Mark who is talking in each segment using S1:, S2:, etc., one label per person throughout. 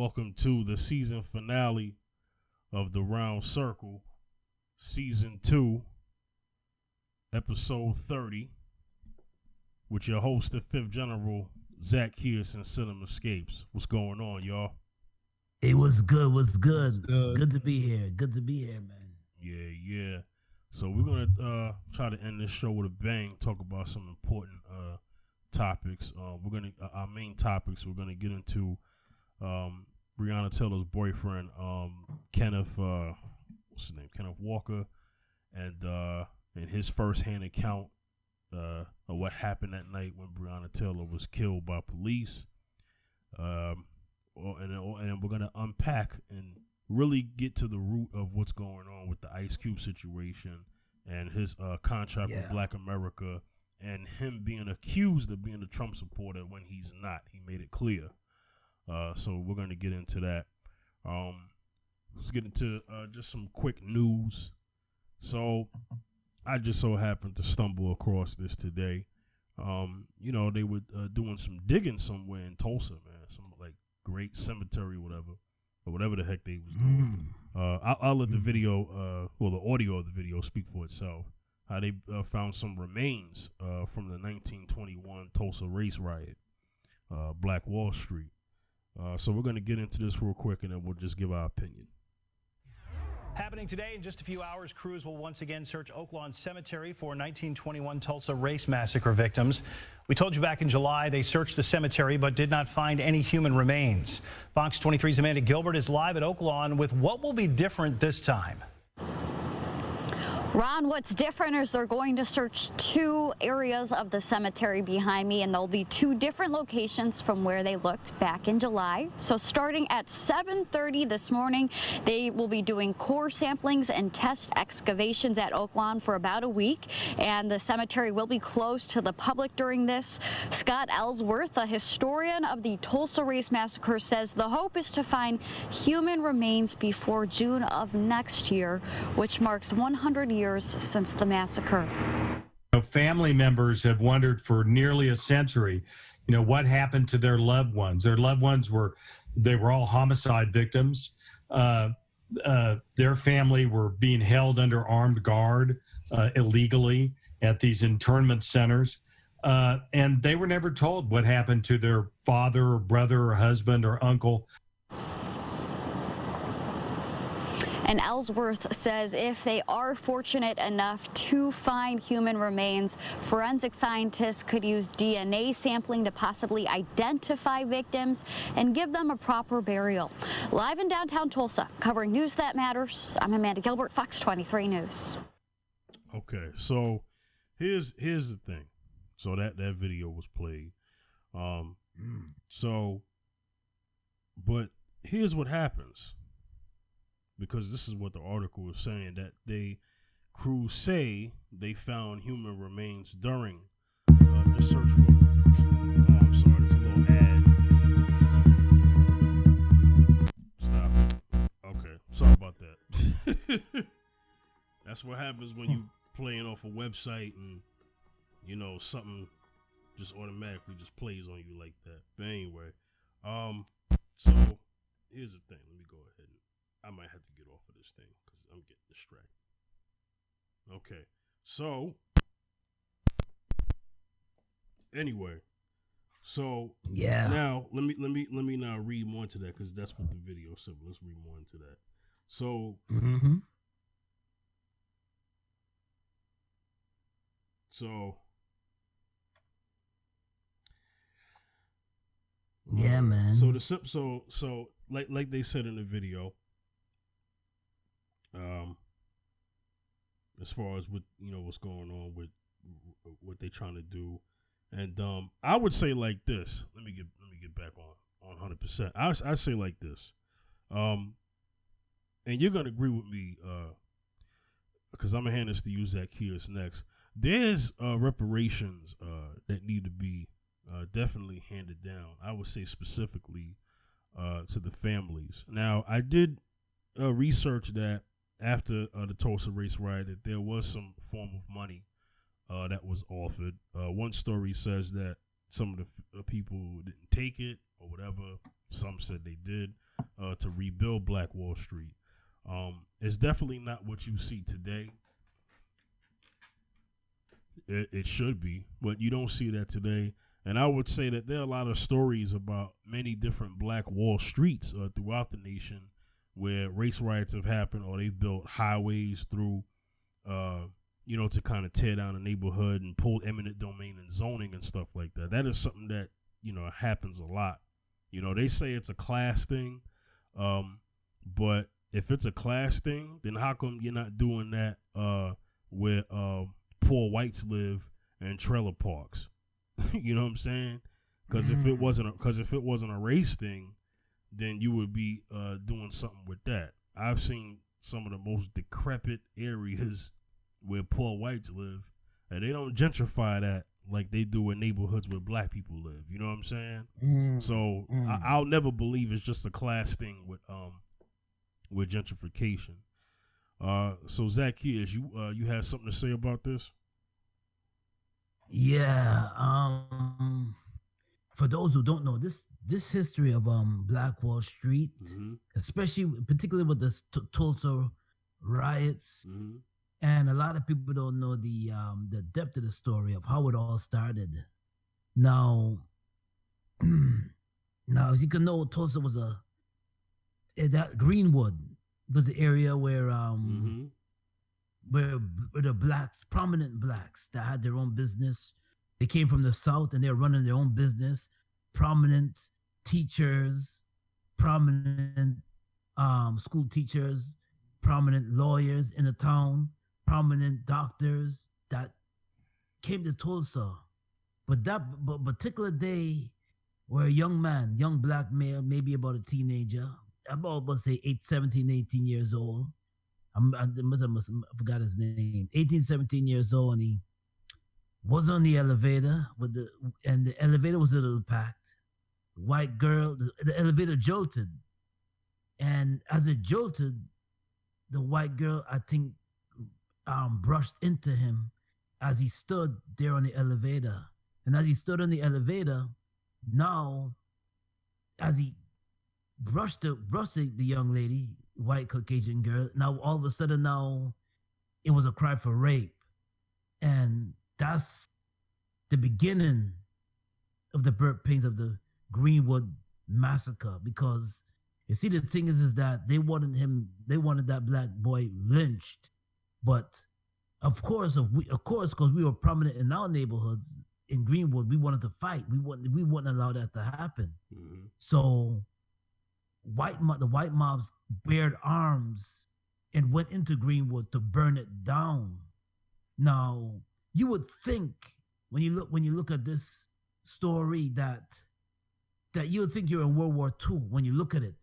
S1: Welcome to the season finale of The Round Circle, Season 2, Episode 30, with your host, the 5th General, Zach Kears and Cinema Escapes. What's going on, y'all?
S2: Hey, what's good? What's good?
S3: What's good?
S2: Good to be here. Good to be here, man.
S1: Yeah. So we're going to try to end this show with a bang, talk about some important topics. Our main topics, we're going to get into Breonna Taylor's boyfriend, Kenneth Walker, and his firsthand account of what happened that night when Breonna Taylor was killed by police. And we're going to unpack and really get to the root of what's going on with the Ice Cube situation and his contract with Black America and him being accused of being a Trump supporter when he's not. He made it clear. So we're going to get into that. Let's get into just some quick news. So I just so happened to stumble across this today. They were doing some digging somewhere in Tulsa, man. Some like great cemetery, whatever the heck they was doing. I'll let the video, the audio of the video speak for itself. How they found some remains from the 1921 Tulsa race riot, Black Wall Street. So we're going to get into this real quick, and then we'll just give our opinion.
S4: Happening today, in just a few hours, crews will once again search Oak Lawn Cemetery for 1921 Tulsa race massacre victims. We told you back in July they searched the cemetery but did not find any human remains. Fox 23's Amanda Gilbert is live at Oak Lawn with what will be different this time.
S5: Ron, what's different is they're going to search two areas of the cemetery behind me, and there'll be two different locations from where they looked back in July. So starting at 7:30 this morning, they will be doing core samplings and test excavations at Oak Lawn for about a week, and the cemetery will be closed to the public during this. Scott Ellsworth, a historian of the Tulsa Race Massacre, says the hope is to find human remains before June of next year, which marks 100 years since the massacre.
S3: Family members have wondered for nearly a century, what happened to their loved ones. Their loved ones were all homicide victims. Their family were being held under armed guard illegally at these internment centers. And they were never told what happened to their father or brother or husband or uncle.
S5: And Ellsworth says if they are fortunate enough to find human remains, forensic scientists could use DNA sampling to possibly identify victims and give them a proper burial. Live in downtown Tulsa, covering news that matters, I'm Amanda Gilbert, Fox 23 News.
S1: Okay, so here's the thing. So that video was played. But here's what happens. Because this is what the article is saying, that crews say they found human remains during the search for. Oh, I'm sorry, there's a little ad. Stop. Okay, sorry about that. That's what happens when you playing off a website and something just automatically just plays on you like that. But anyway, so here's the thing. Let me go ahead. I might have to get off of this thing because I'm getting distracted. Okay, so anyway, now let me now read more into that because that's what the video said. Let's read more into that. So,
S2: yeah, man.
S1: So like they said in the video. As far as what's going on with what they're trying to do, and I would say like this. Let me get back on 100%. I say like this, and you're gonna agree with me, because I'm gonna hand this to you, Zach Kears, next. There's reparations that need to be definitely handed down. I would say specifically to the families. Now, I did research that. After the Tulsa race riot, that there was some form of money that was offered. One story says that some of the people didn't take it or whatever. Some said they did. to rebuild Black Wall Street. It's definitely not what you see today. It should be, but you don't see that today. And I would say that there are a lot of stories about many different Black Wall Streets throughout the nation where race riots have happened, or they've built highways through, to kind of tear down a neighborhood and pull eminent domain and zoning and stuff like that. That is something that, happens a lot. They say it's a class thing, but if it's a class thing, then how come you're not doing that where poor whites live in trailer parks? You know what I'm saying? Because if it wasn't a race thing, then you would be doing something with that. I've seen some of the most decrepit areas where poor whites live, and they don't gentrify that like they do in neighborhoods where black people live. You know what I'm saying? So I'll never believe it's just a class thing with gentrification. So Zacchaeus, you had something to say about this?
S2: Yeah. For those who don't know, this history of Black Wall Street, particularly with the Tulsa riots, and a lot of people don't know the depth of the story of how it all started. Now, as you can know, Tulsa was that Greenwood was the area where the blacks, prominent blacks that had their own business. They came from the South and they're running their own business. Prominent teachers, prominent school teachers, prominent lawyers in the town, prominent doctors that came to Tulsa. But that particular day, where a young black male, maybe about a teenager, about say 17, 18 years old, I forgot his name, 18, 17 years old, and he was on the elevator and the elevator was a little packed. White girl, the elevator jolted. And as it jolted, the white girl, I think, brushed into him as he stood there on the elevator. And as he stood on the elevator, now, as he brushed the young lady, white Caucasian girl, now all of a sudden now it was a cry for rape. And that's the beginning of the birth pains of the Greenwood massacre, because you see, the thing is that they wanted that black boy lynched. But of course, because we were prominent in our neighborhoods in Greenwood, we wanted to fight. We wouldn't allow that to happen. So the white mobs bared arms and went into Greenwood to burn it down. Now, you would think when you look at this story that you would think you're in World War II when you look at it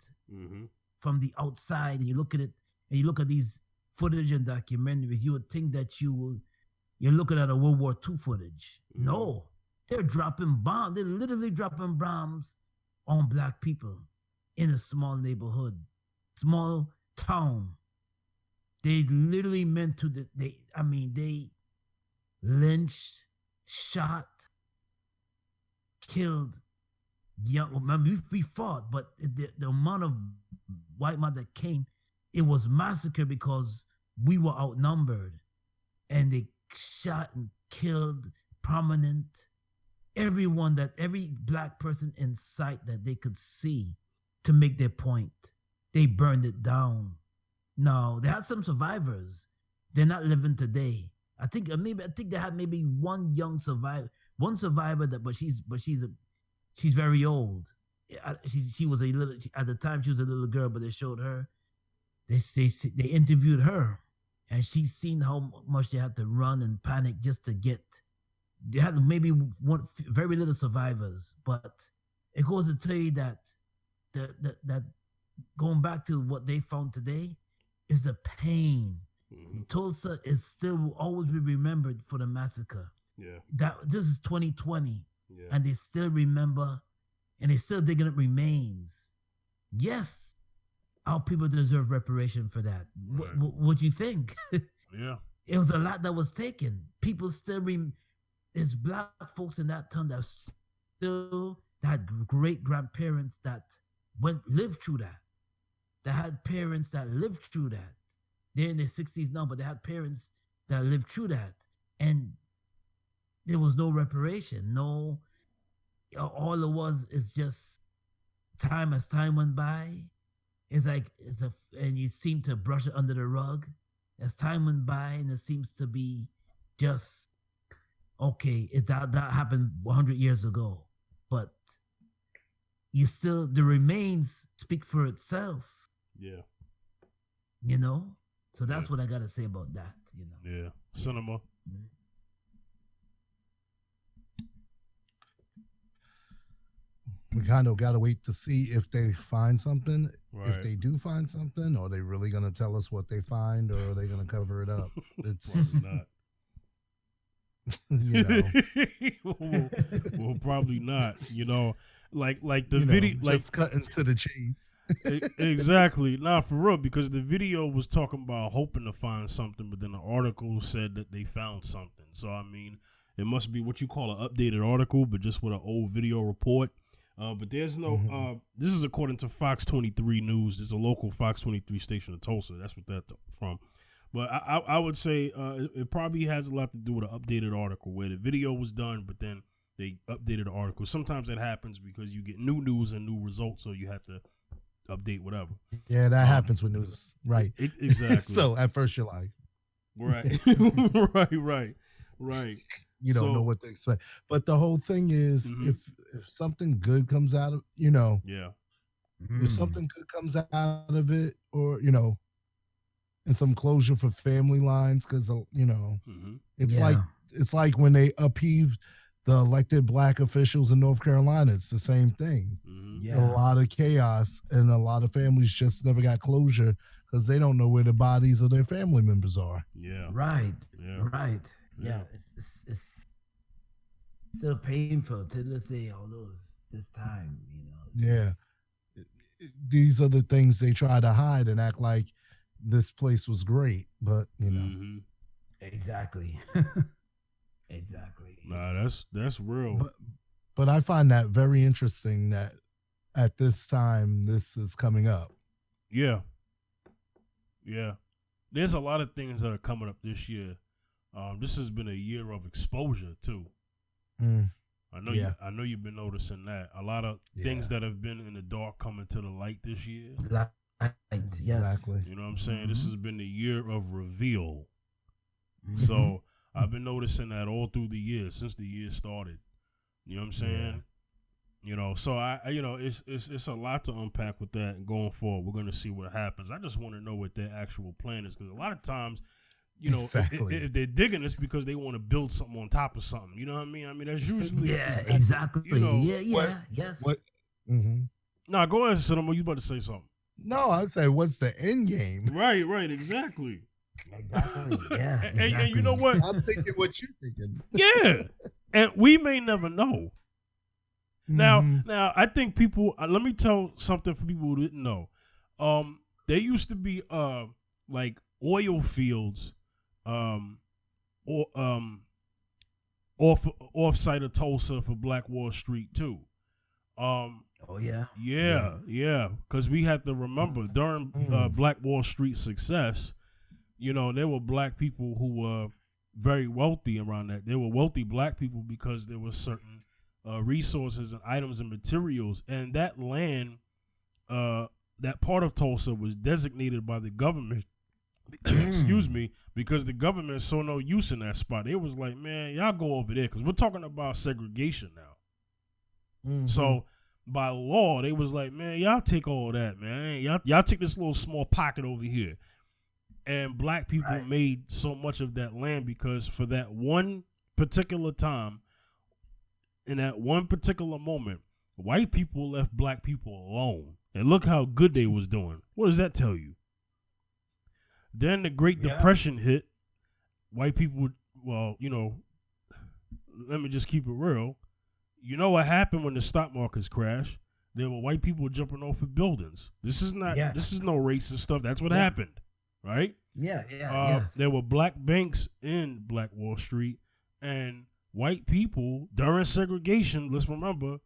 S2: from the outside, and you look at it and you look at these footage and documentaries. You would think that you're looking at a World War II footage. No, they're dropping bombs. They're literally dropping bombs on black people in a small neighborhood, small town. They literally meant to. They lynched, shot, killed young. We fought, but the amount of white men that came, it was massacre because we were outnumbered, and they shot and killed prominent every black person in sight that they could see to make their point. They burned it down. Now, they had some survivors. They're not living today. I think they had maybe one survivor but she's very old. She was at the time she was a little girl, but they showed her. They interviewed her, and she's seen how much they had to run and panic just to get. They had maybe very little survivors, but it goes to tell you that that going back to what they found today is the pain. Tulsa is still always be remembered for the massacre. Yeah, this is 2020, and they still remember, and they still digging up remains. Yes, our people deserve reparation for that. Right. What do you think? Yeah, it was a lot that was taken. People still there's black folks in that town that still had great grandparents that lived through that. that had parents that lived through that. They're in their 60s now, but they had parents that lived through that. And there was no reparation. No, all it was is just time as time went by. And you seem to brush it under the rug. As time went by, and it seems to be just, okay, that happened 100 years ago. But the remains speak for itself.
S1: Yeah.
S2: You know? So that's what I got to say about that, you know?
S1: Yeah. Cinema.
S6: We kind of got to wait to see if they find something.
S1: Right.
S6: If they do find something, are they really going to tell us what they find, or are they going to cover it up? It's
S1: probably not.
S6: You know.
S1: well, probably not. You know, like the video, like
S6: just cutting to the chase.
S1: Exactly. Nah, for real, because the video was talking about hoping to find something, but then the article said that they found something. So I mean, it must be what you call an updated article, but just with an old video report. But there's no. This is according to Fox 23 News. It's a local Fox 23 station in Tulsa. That's what that's from. But I would say it probably has a lot to do with an updated article where the video was done, but then they updated the article. Sometimes that happens because you get new news and new results, so you have to update whatever.
S6: Yeah, that happens with news, right?
S1: Exactly.
S6: So at first you're like,
S1: right, right.
S6: You don't know what to expect. But the whole thing is, if something good comes out of, you know, if something good comes out of it, or, you know, and some closure for family lines, because, you know, it's like when they upheaved the elected black officials in North Carolina. It's the same thing. A lot of chaos, and a lot of families just never got closure because they don't know where the bodies of their family members are.
S2: Right. It's still painful to this day, although this time, you know.
S6: These are the things they try to hide and act like this place was great, but you know.
S2: Exactly. Exactly.
S1: Nah, that's real.
S6: But I find that very interesting that at this time this is coming up.
S1: Yeah. There's a lot of things that are coming up this year. This has been a year of exposure too. I know you've been noticing that. A lot of things that have been in the dark coming to the light this year.
S6: Exactly.
S1: You know what I'm saying? This has been the year of reveal. So I've been noticing that all through the year, since the year started. You know what I'm saying? You know, so it's a lot to unpack with that, and going forward, we're gonna see what happens. I just want to know what their actual plan is, because a lot of times, you know, if they're digging, it's because they want to build something on top of something. You know what I mean? I mean, that's usually
S2: exactly.
S1: You know,
S2: yes.
S6: What?
S1: Nah, go ahead, Cinema. You about to say something?
S6: No, I say, what's the end game?
S1: Right, exactly.
S2: Exactly. Yeah.
S1: And you know what?
S6: I'm thinking what you're thinking.
S1: Yeah, and we may never know. Now, I think people. Let me tell something for people who didn't know. There used to be like oil fields, off-site of Tulsa for Black Wall Street too. Yeah. Because we had to remember during Black Wall Street success, you know, there were black people who were very wealthy around that. There were wealthy black people because there were certain resources and items and materials, and that land, that part of Tulsa was designated by the government. Excuse me, because the government saw no use in that spot. It was like, man, y'all go over there, because we're talking about segregation now. So by law, they was like, man, y'all take all that, man. Y'all take this little small pocket over here. And black people made so much of that land because for that one particular time, in that one particular moment, white people left black people alone. And look how good they was doing. What does that tell you? Then the Great Depression hit. White people, well, you know, let me just keep it real. You know what happened when the stock markets crashed? There were white people jumping off of buildings. This is no racist stuff. That's what happened, right? There were black banks in Black Wall Street, and white people during segregation. Let's remember,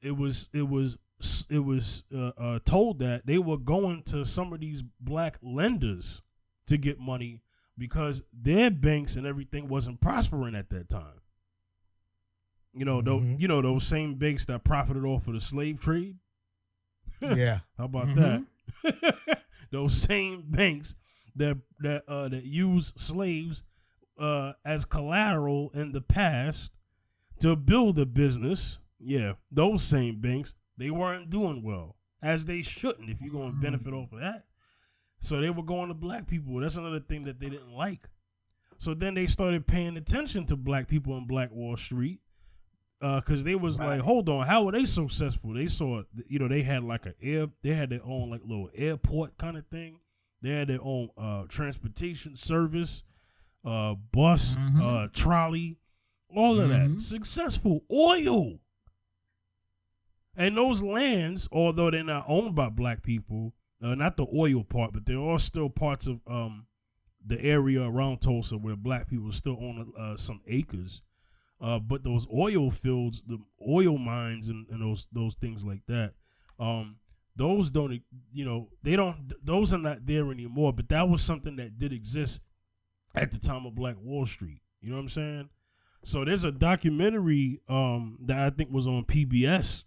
S1: it was told that they were going to some of these black lenders to get money because their banks and everything wasn't prospering at that time. Those same banks that profited off of the slave trade.
S6: Yeah.
S1: How about that? Those same banks that use slaves as collateral in the past to build a business. Yeah, those same banks, they weren't doing well, as they shouldn't if you're going to benefit off of that. So they were going to black people. That's another thing that they didn't like. So then they started paying attention to black people on Black Wall Street because they was like, hold on, how were they successful? They saw, they had like they had their own like little airport kind of thing. They had their own transportation service, bus, trolley, all of that. Successful. Oil. And those lands, although they're not owned by black people, not the oil part, but they're all still parts of the area around Tulsa where black people still own some acres. But those oil fields, the oil mines and those things like that, those don't, those are not there anymore. But that was something that did exist at the time of Black Wall Street. You know what I'm saying? So there's a documentary that I think was on PBS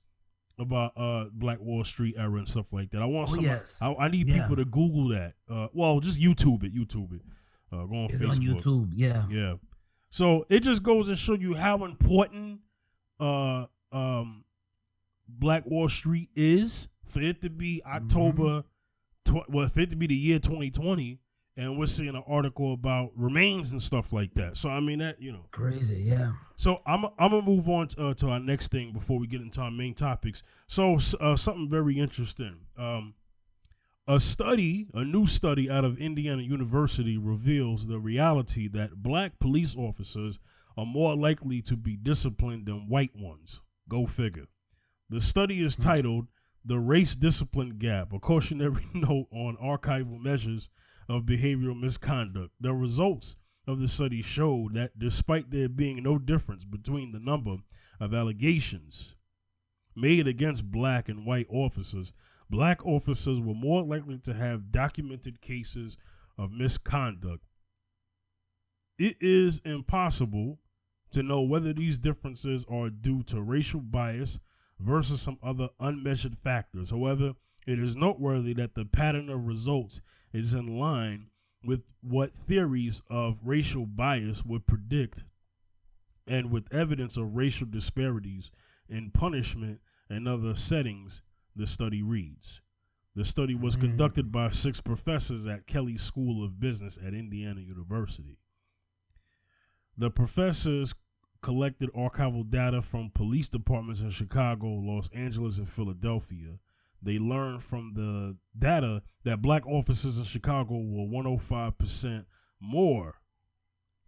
S1: about Black Wall Street era and stuff like that. I want I need people to Google that. Just YouTube it. Go on
S2: it's
S1: Facebook.
S2: on YouTube. Yeah.
S1: Yeah. So it just goes to show you how important Black Wall Street is for it to be October, for it to be the year 2020, and we're seeing an article about remains and stuff like that. So I mean that
S2: crazy, yeah. So
S1: I'm gonna move on to our next thing before we get into our main topics. So something very interesting. A new study out of Indiana University reveals the reality that black police officers are more likely to be disciplined than white ones. Go figure. The study is titled "The Race Discipline Gap: A Cautionary Note on Archival Measures of Behavioral Misconduct." The results of the study showed that despite there being no difference between the number of allegations made against black and white officers, black officers were more likely to have documented cases of misconduct. It is impossible to know whether these differences are due to racial bias versus some other unmeasured factors. However, it is noteworthy that the pattern of results is in line with what theories of racial bias would predict and with evidence of racial disparities in punishment and other settings, the study reads. The study was conducted by 6 professors at Kelley School of Business at Indiana University. The professors collected archival data from police departments in Chicago, Los Angeles, and Philadelphia. They learned from the data that black officers in Chicago were 105% more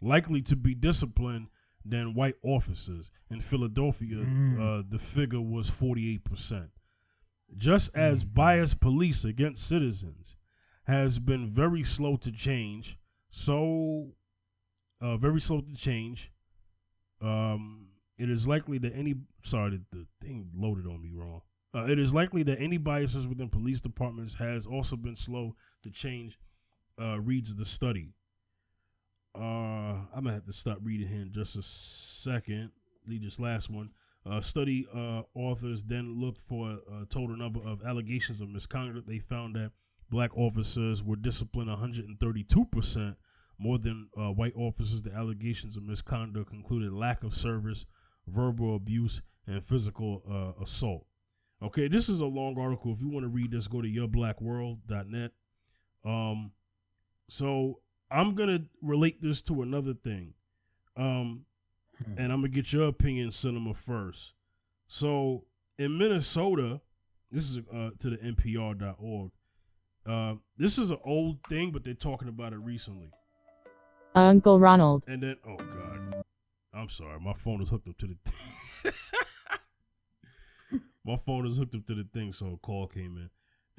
S1: likely to be disciplined than white officers. In Philadelphia, the figure was 48%. Just as biased police against citizens has been very slow to change, it is likely that the thing loaded on me wrong. It is likely that any biases within police departments has also been slow to change, reads the study. I'm going to have to stop reading here in just a second. Read this last one. Study authors then looked for a total number of allegations of misconduct. They found that black officers were disciplined 132% more than white officers. The allegations of misconduct included lack of service, verbal abuse, and physical assault. Okay, this is a long article. If you want to read this, go to yourblackworld.net. So I'm going to relate this to another thing. And I'm going to get your opinion, Cinema, first. So in Minnesota, this is to the NPR.org. This is an old thing, but they're talking about it recently.
S7: Uncle Ronald.
S1: And then, oh, God. I'm sorry. My phone is hooked up to the thing. My phone is hooked up to the thing, so a call came in.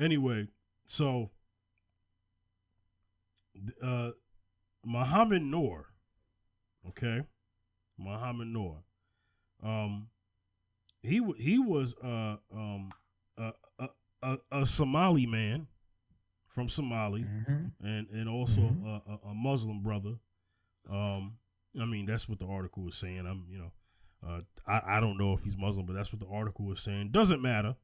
S1: Anyway, so Muhammad Noor, okay? Muhammad Noor. He was a a Somali man from Somali, and also a Muslim brother. I mean, that's what the article was saying. I don't know if he's Muslim, but that's what the article was saying. Doesn't matter.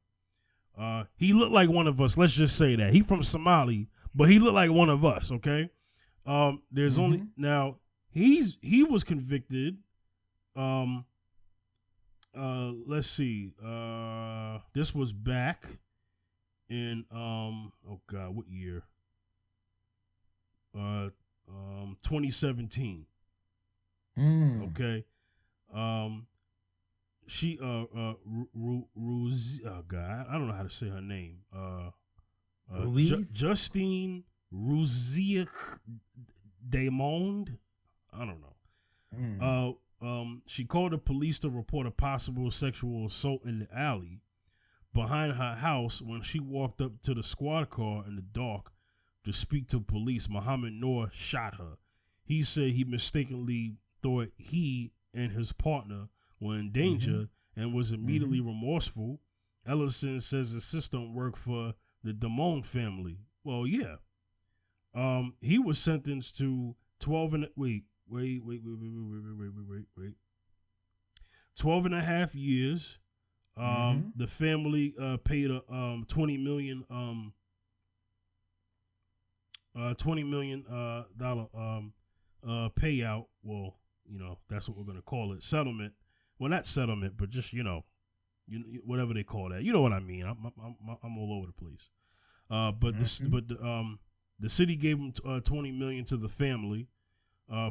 S1: He looked like one of us. Let's just say that he from Somali, but he looked like one of us. Okay. There's only now he was convicted. Let's see. This was back in oh God, what year? 2017. Okay. She oh God, I don't know how to say her name. Justine Rouziak Desmonde. I don't know. She called the police to report a possible sexual assault in the alley behind her house. When she walked up to the squad car in the dark to speak to police, Muhammad Noor shot her. He said he mistakenly thought he and his partner were in danger and was immediately remorseful. Ellison says his system worked for the Damone family. Well, yeah. He was sentenced to 12 and 12 and a half years. The family paid a $20 million payout. Well, that's what we're gonna call it, settlement. Well, not settlement, but just whatever they call that. You know what I mean? I'm all over the place. But the city gave him $20 million to the family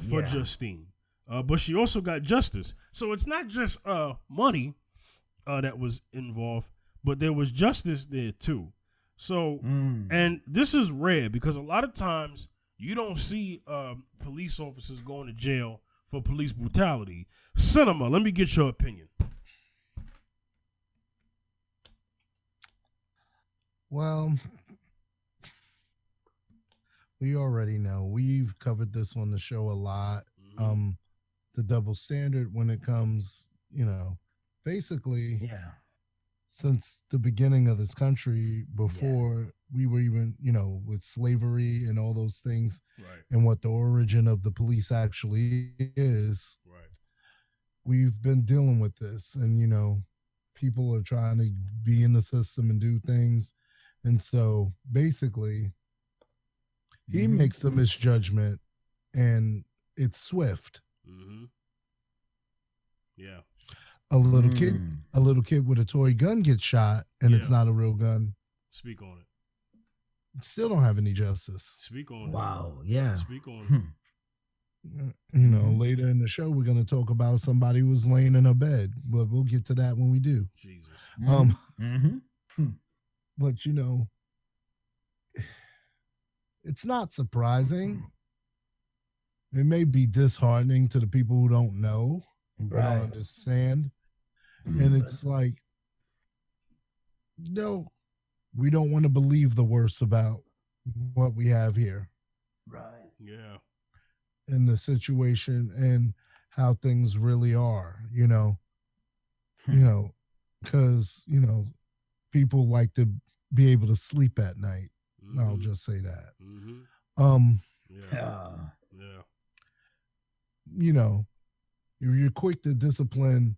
S1: for Justine. But she also got justice. So it's not just money that was involved, but there was justice there too. So, and this is rare because a lot of times you don't see police officers going to jail for police brutality. Cinema, let me get your opinion.
S6: Well, we already know. We've covered this on the show a lot. The double standard when it comes, basically, since the beginning of this country, before we were even, with slavery and all those things, and what the origin of the police actually is, we've been dealing with this. And, people are trying to be in the system and do things. And so basically, he makes a misjudgment and it's swift.
S1: Yeah.
S6: A little kid with a toy gun gets shot and it's not a real gun.
S1: Speak on it.
S6: Still don't have any justice.
S1: Speak on it.
S2: Wow. Yeah.
S1: Speak on it.
S6: Later in the show, we're going to talk about somebody who was laying in a bed, but we'll get to that when we do.
S1: Jesus.
S6: But it's not surprising. It may be disheartening to the people who don't know, or don't understand. And it's like, we don't want to believe the worst about what we have here.
S2: Right.
S1: Yeah.
S6: In the situation and how things really are, because, people like to be able to sleep at night. I'll just say that. You're quick to discipline,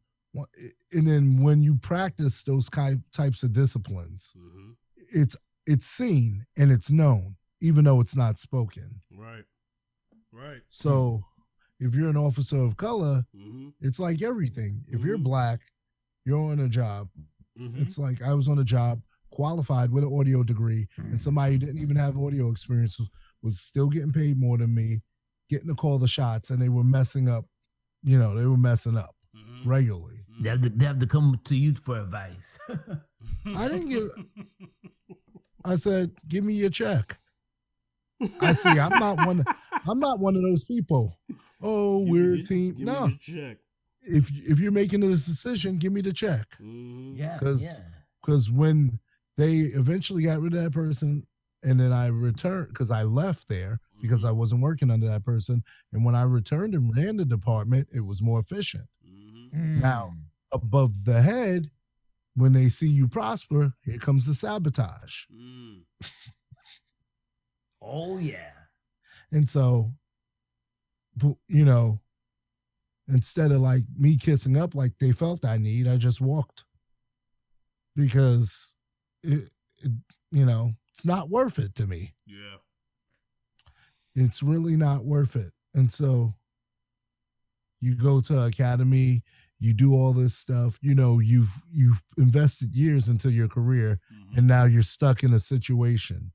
S6: and then when you practice those types of disciplines, it's seen and it's known, even though it's not spoken.
S1: Right.
S6: So if you're an officer of color, it's like everything. If you're black, you're on a job. It's like I was on a job, qualified with an audio degree, and somebody who didn't even have audio experience was still getting paid more than me, getting to call the shots, and they were messing up. They were messing up regularly.
S2: They have to come to you for advice.
S6: I didn't give. I said, "Give me your check." I see. I'm not one of those people. Oh, we're a team. No. If you're making this decision, give me the check.
S2: Yeah.
S6: Because when they eventually got rid of that person, and then I returned because I left there because I wasn't working under that person, and when I returned and ran the department, it was more efficient. Now, above the head, when they see you prosper, here comes the sabotage.
S2: Oh yeah.
S6: And so, you know, instead of like me kissing up like they felt I need, I just walked because you know, it's not worth it to me.
S1: Yeah.
S6: It's really not worth it. And so you go to academy, you do all this stuff, you know, you've invested years into your career, and now you're stuck in a situation.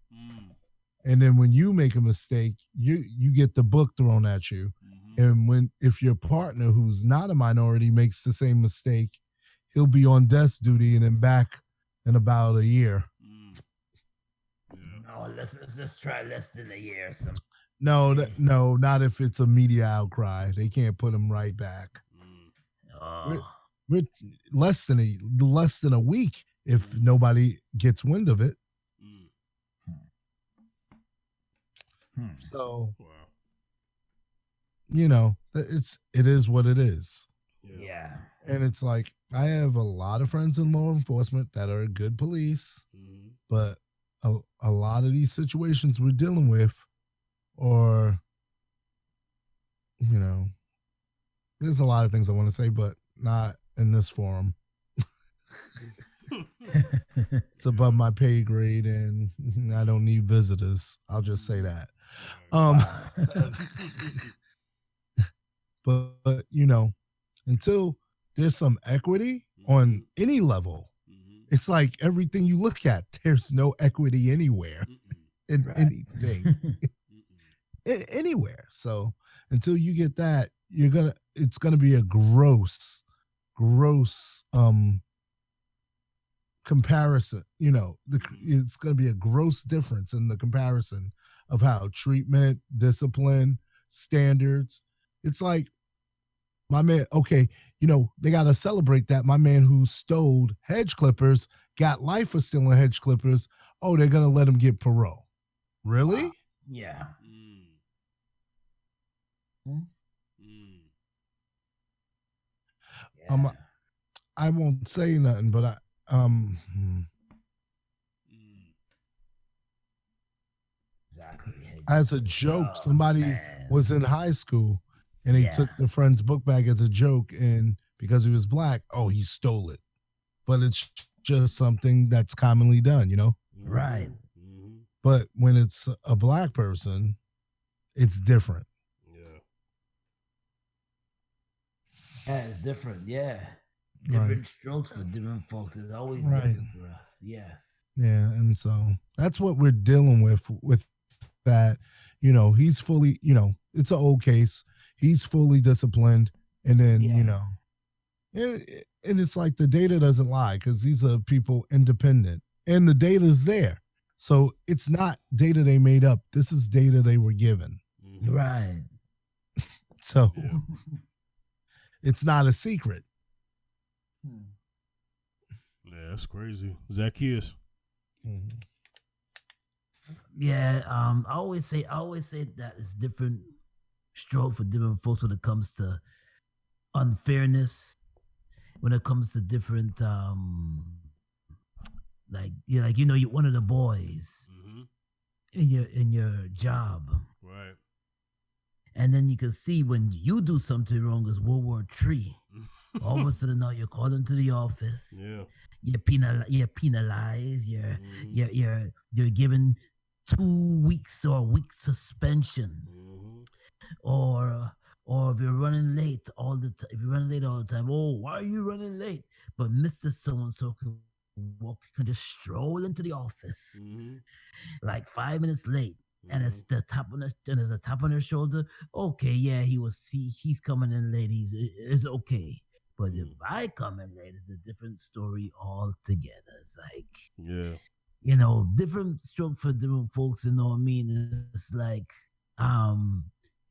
S6: And then when you make a mistake, you get the book thrown at you. And if your partner who's not a minority makes the same mistake, he'll be on desk duty and then back in about a year.
S2: No, let's try less than a year or something.
S6: No, not if it's a media outcry. They can't put him right back. We're less than a week if nobody gets wind of it. So, you know, it is what it is.
S2: Yeah.
S6: And it's like, I have a lot of friends in law enforcement that are good police, but a lot of these situations we're dealing with, or, you know, there's a lot of things I want to say, but not in this forum. It's above my pay grade, and I don't need visitors. I'll just say that. But you know, until there's some equity on any level, it's like everything you look at, there's no equity anywhere in anything, anywhere. So until you get that, it's gonna be a gross comparison. You know, it's gonna be a gross difference in the comparison of how treatment, discipline, standards. It's like, my man, okay, you know, they got to celebrate that. My man who stole hedge clippers got life for stealing hedge clippers. Oh, they're going to let him get parole. Really?
S2: Yeah.
S6: I won't say nothing, but
S2: Exactly.
S6: As a joke, somebody was in high school and he took the friend's book bag as a joke, and because he was black, oh, he stole it. But it's just something that's commonly done, you know?
S2: Right.
S6: But when it's a black person, it's different.
S2: Yeah, it's different. Yeah. Different strokes for different folks. It's always different for us. Yes.
S6: Yeah, and so that's what we're dealing with that. You know, he's fully, you know, it's an old case. He's fully disciplined, and then, you know, and it's like the data doesn't lie because these are people independent, and the data's there. So it's not data they made up. This is data they were given.
S2: Right.
S6: So it's not a secret.
S1: Yeah, that's crazy. Zacchaeus.
S2: Yeah, I always say that it's different stroke for different folks when it comes to unfairness, when it comes to different you're one of the boys in your job.
S1: Right.
S2: And then you can see when you do something wrong as World War III. All of a sudden now you're called into the office.
S1: Yeah.
S2: You're penalized. You're given 2 weeks or a week suspension. Or if you're running late all the time, oh, why are you running late? But Mr. So-and-so can just stroll into the office like 5 minutes late. And it's there's a tap on their shoulder. Okay, yeah, he's coming in late. It's okay. But if I come in late, it's a different story altogether. It's like, you know, different stroke for different folks. You know what I mean? It's like,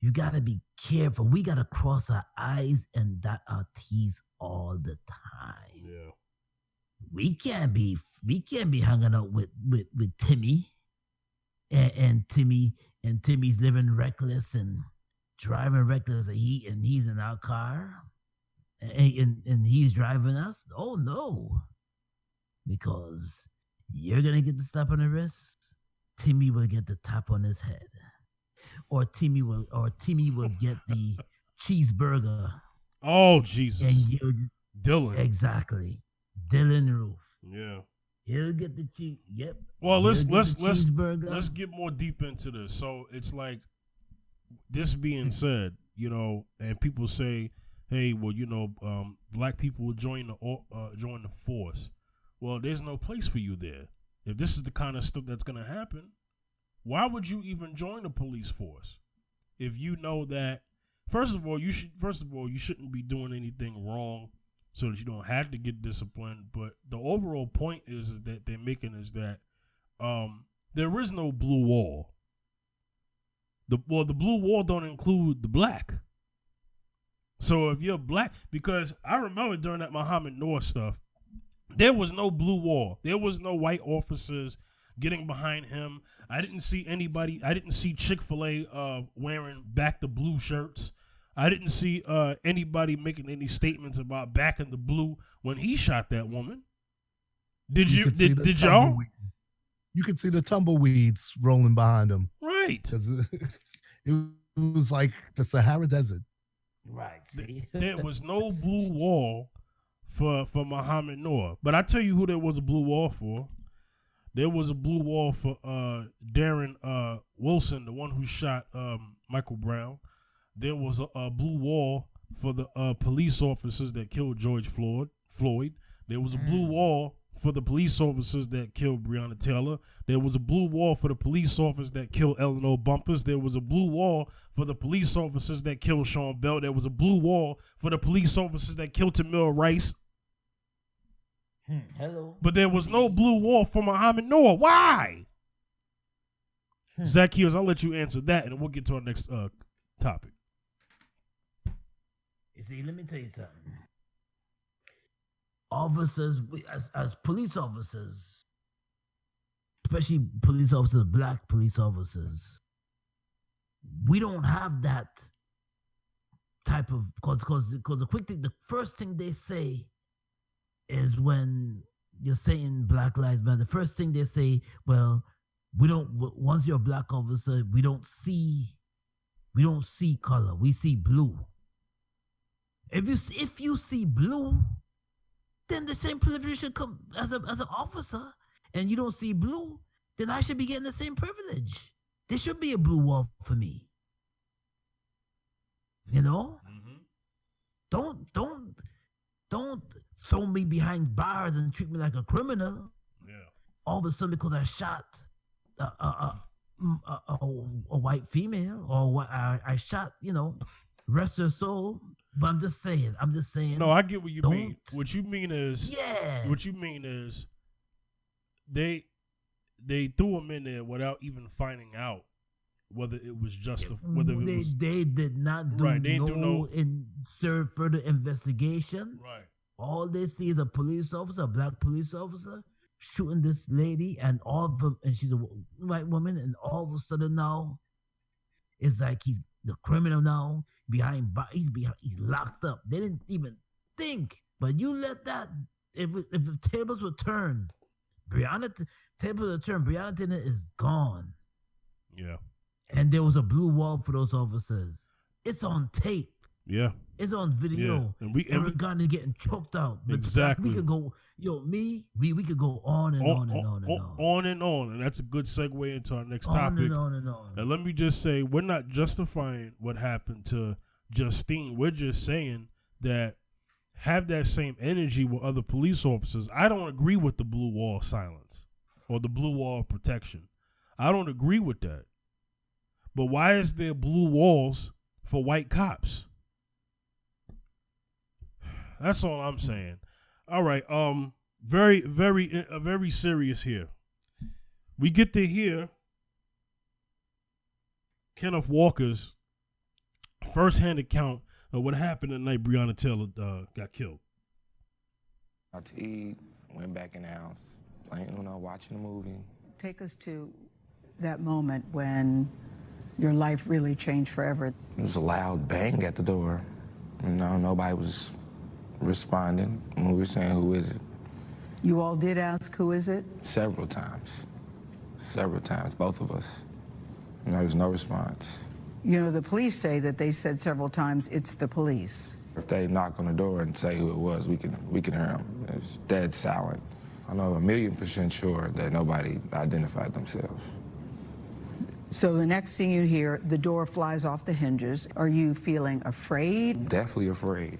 S2: you gotta be careful. We gotta cross our I's and dot our T's all the time.
S1: Yeah.
S2: We can't be hanging out with Timmy. And Timmy's living reckless and driving reckless, and he's in our car, and he's driving us. Oh no, because you're gonna get the slap on the wrist. Timmy will get the tap on his head, or Timmy will get the cheeseburger.
S1: Oh Jesus!
S2: And you,
S1: Dylan.
S2: Exactly, Dylan Roof.
S1: Yeah.
S2: He'll get the cheese. Yep.
S1: Well, let's get more deep into this. So it's like, this being said, you know, and people say, hey, well, you know, black people will join the force. Well, there's no place for you there. If this is the kind of stuff that's gonna happen, why would you even join the police force? If you know that, first of all, you shouldn't be doing anything wrong, so that you don't have to get disciplined. But the overall point is that they're making is that there is no blue wall. The blue wall don't include the black. So if you're black, because I remember during that Muhammad Noor stuff, there was no blue wall. There was no white officers getting behind him. I didn't see anybody. I didn't see Chick-fil-A wearing back the blue shirts. I didn't see anybody making any statements about backing the blue when he shot that woman. Did y'all?
S6: You could see the tumbleweeds rolling behind him.
S1: Right.
S6: Because it was like the Sahara Desert.
S2: Right. See?
S1: There was no blue wall for Muhammad Noor. But I tell you who there was a blue wall for. There was a blue wall for Darren Wilson, the one who shot Michael Brown. There was a blue wall for the police officers that killed George Floyd. There was a blue wall for the police officers that killed Breonna Taylor. There was a blue wall for the police officers that killed Eleanor Bumpers. There was a blue wall for the police officers that killed Sean Bell. There was a blue wall for the police officers that killed Tamir Rice.
S2: Hello.
S1: But there was no blue wall for Muhammad Noor. Why? Zacchaeus, I'll let you answer that, and we'll get to our next topic.
S2: You see, let me tell you something. Officers, as police officers, especially police officers, black police officers, we don't have that type of, because the quick thing, the first thing they say is when you're saying Black Lives Matter, the first thing they say, well, we don't, once you're a black officer, we don't see color, we see blue. If you see blue, then the same privilege should come as an officer, and you don't see blue, then I should be getting the same privilege. There should be a blue wall for me. You know? Mm-hmm. Don't throw me behind bars and treat me like a criminal.
S1: Yeah.
S2: All of a sudden because I shot a white female, or I shot, rest her soul. But I'm just saying.
S1: No, I get what you mean. What you mean is, they threw him in there without even finding out whether it was
S2: they did not do further investigation.
S1: Right.
S2: All they see is a police officer, a black police officer, shooting this lady, and all of them, and she's a white woman, and all of a sudden now, it's like he's the criminal now. He's locked up. They didn't even think. But you let that, if the tables were turned, Breonna Taylor is gone.
S1: Yeah.
S2: And there was a blue wall for those officers. It's on tape.
S1: Yeah.
S2: It's on video.
S1: Yeah. And
S2: Eric Garner getting choked out. But
S1: exactly.
S2: We could go, we could go on and on and on and on.
S1: On and on. And that's a good segue into our next topic.
S2: On and on.
S1: And let me just say, we're not justifying what happened to Justine. We're just saying that have that same energy with other police officers. I don't agree with the blue wall silence or the blue wall protection. I don't agree with that. But why is there blue walls for white cops? That's all I'm saying. All right. Very serious here. We get to hear Kenneth Walker's first-hand account of what happened the night Breonna Taylor got killed.
S8: Out to eat, went back in the house, playing, watching a movie.
S9: Take us to that moment when your life really changed forever.
S8: It was a loud bang at the door. Nobody was responding when we were saying, "Who is it?"
S9: You all did ask, who is it?
S8: Several times, both of us. And there was no response.
S9: You know, the police say that they said several times, it's the police.
S8: If they knock on the door and say who it was, we can hear them. It's dead silent. I know 1,000,000% sure that nobody identified themselves.
S9: So the next thing you hear, the door flies off the hinges. Are you feeling afraid?
S8: Definitely afraid.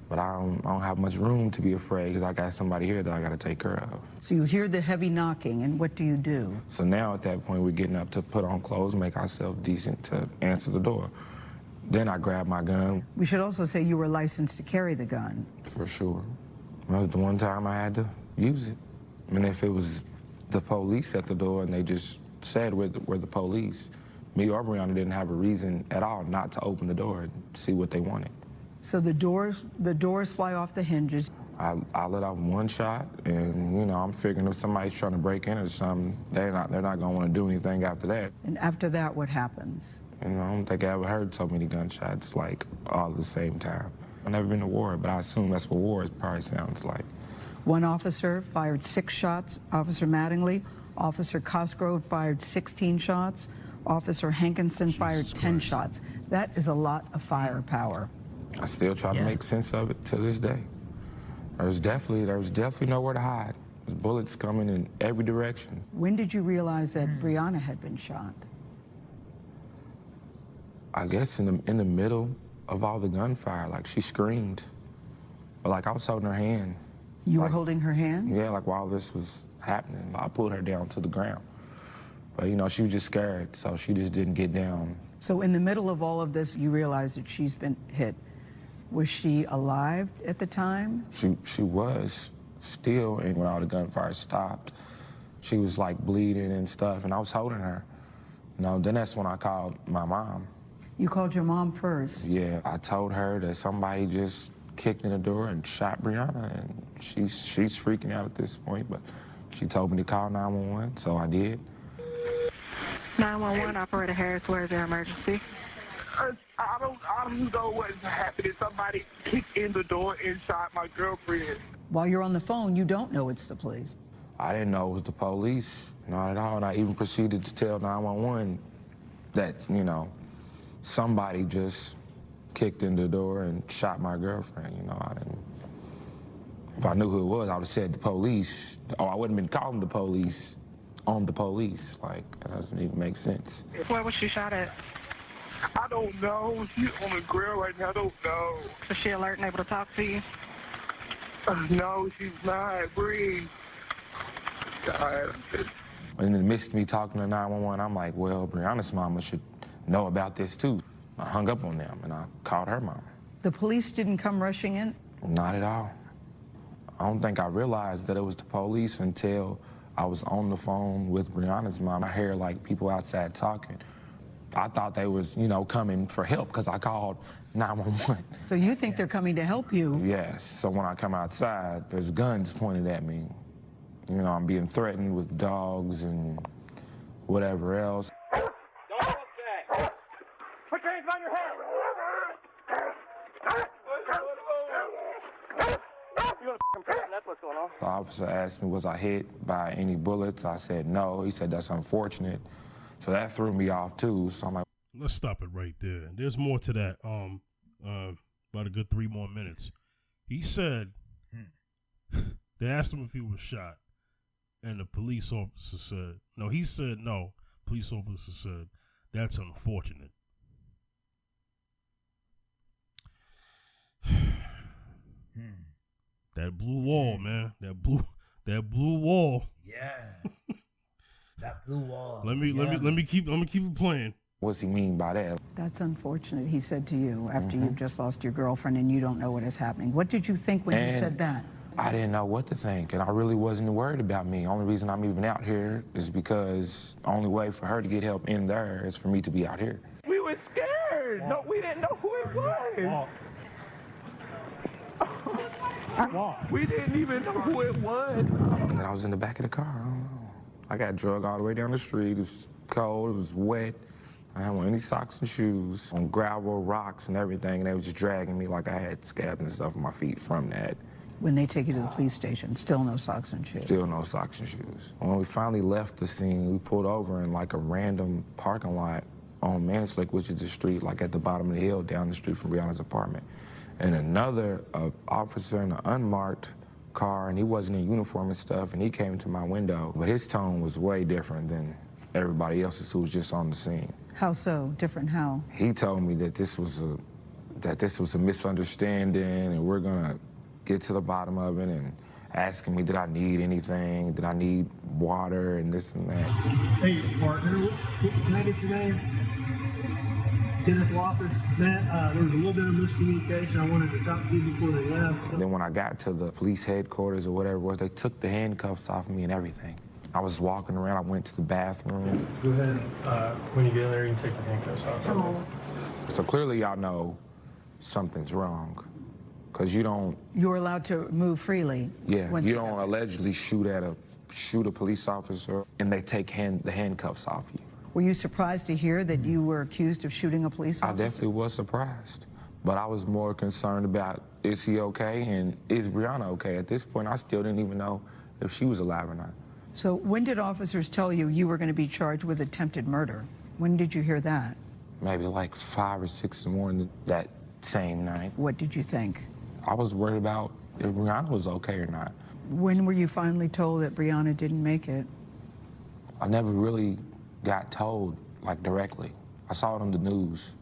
S8: But I don't have much room to be afraid because I got somebody here that I got to take care of.
S9: So you hear the heavy knocking, and what do you do?
S8: So now at that point, we're getting up to put on clothes, make ourselves decent to answer the door. Then I grab my gun.
S9: We should also say you were licensed to carry the gun.
S8: For sure. That was the one time I had to use it. I mean, if it was the police at the door and they just said we're the police, me or Breonna didn't have a reason at all not to open the door and see what they wanted.
S9: So the doors fly off the hinges.
S8: I let off one shot, and you know, I'm figuring if somebody's trying to break in or something, they're not gonna want to do anything after that.
S9: And after that, what happens?
S8: You know, I don't think I ever heard so many gunshots like all at the same time. I've never been to war, but I assume that's what war probably sounds like.
S9: One officer fired 6 shots, Officer Mattingly. Officer Cosgrove fired 16 shots. Officer Hankinson fired 10 shots. That is a lot of firepower.
S8: I still try to make sense of it to this day. There was definitely nowhere to hide. There's bullets coming in every direction.
S9: When did you realize that Breonna had been shot?
S8: I guess in the middle of all the gunfire, like she screamed, but like I was holding her hand.
S9: You were holding her hand?
S8: Yeah, like while this was happening, I pulled her down to the ground. But you know, she was just scared, so she just didn't get down.
S9: So in the middle of all of this, you realize that she's been hit. Was she alive at the time?
S8: She was still, and when all the gunfire stopped, she was like bleeding and stuff, and I was holding her. You know, then that's when I called my mom.
S9: You called your mom first?
S8: Yeah, I told her that somebody just kicked in the door and shot Breonna, and she's freaking out at this point, but she told me to call 911, so I did.
S10: 911, Operator Harris, where is their emergency?
S11: I don't know what's happening. Somebody kicked in the door and shot my girlfriend.
S9: While you're on the phone, you don't know it's the police.
S8: I didn't know it was the police, not at all, and I even proceeded to tell 911 that, you know, somebody just kicked in the door and shot my girlfriend. You know, if I knew who it was, I would have said the police, or I wouldn't have been calling the police on the police. Like, that doesn't even make sense.
S10: Where was she shot at?
S11: I don't know. She's on the ground right now. I don't know.
S10: Is she alert and able to talk to you?
S11: No, she's not. Breathe. God.
S8: In the midst of me talking to 911, I'm like, well, Breonna's mama should know about this too. I hung up on them and I called her mama.
S9: The police didn't come rushing in?
S8: Not at all. I don't think I realized that it was the police until I was on the phone with Breonna's mom. I hear like people outside talking. I thought they was, you know, coming for help because I called 911.
S9: So you think they're coming to help you?
S8: Yes. So when I come outside, there's guns pointed at me. You know, I'm being threatened with dogs and whatever else.
S11: Don't look back. Put your hands behind your head. You're a person, that's what's going on.
S8: The officer asked me, was I hit by any bullets? I said no. He said, that's unfortunate. So that threw me off too. So I'm like,
S1: let's stop it right there. There's more to that. About a good 3 more minutes. He said they asked him if he was shot, and the police officer said no. He said no. Police officer said that's unfortunate. That blue wall, man. That blue wall.
S2: Yeah. That blue wall.
S1: Let me keep it playing.
S8: What's he mean by that?
S9: That's unfortunate, he said to you after you've just lost your girlfriend and you don't know what is happening. What did you think when he said that?
S8: I didn't know what to think, and I really wasn't worried about me. The only reason I'm even out here is because the only way for her to get help in there is for me to be out here.
S11: We were scared. No, we didn't know who it was. We didn't even know who it was.
S8: And I was in the back of the car. I don't know. I got drugged all the way down the street. It was cold. It was wet. I didn't want any socks and shoes on gravel, rocks, and everything. And they was just dragging me like I had scabs and stuff on my feet from that.
S9: When they take you to the police station, still no socks and shoes?
S8: Still no socks and shoes. When we finally left the scene, we pulled over in like a random parking lot on Manslick, which is the street like at the bottom of the hill down the street from Breonna's apartment. And another officer in an unmarked car, and he wasn't in uniform and stuff, and he came to my window, but his tone was way different than everybody else's who was just on the scene.
S9: How so? Different how?
S8: He told me that this was a misunderstanding, and we're gonna get to the bottom of it, and asking me, did I need anything? Did I need water and this and that?
S12: Hey, partner, can I get your name? Kenneth Walker. Matt, there was a little bit of miscommunication. I wanted to talk to you before they left.
S8: And then when I got to the police headquarters or whatever it was, they took the handcuffs off me and everything. I was walking around, I went to the bathroom.
S12: Go ahead, when you get there, you can take the handcuffs off.
S9: Oh.
S8: So clearly y'all know something's wrong, because you don't...
S9: You're allowed to move freely.
S8: Yeah, you don't allegedly shoot a police officer and they take the handcuffs off you.
S9: Were you surprised to hear that you were accused of shooting a police officer?
S8: I definitely was surprised, but I was more concerned about, is he okay and is Breonna okay? At this point, I still didn't even know if she was alive or not.
S9: So when did officers tell you you were going to be charged with attempted murder? When did you hear that?
S8: Maybe like 5 or 6 in the morning that same night.
S9: What did you think?
S8: I was worried about if Breonna was okay or not.
S9: When were you finally told that Breonna didn't make it?
S8: I never really got told, like, directly. I saw it on the news.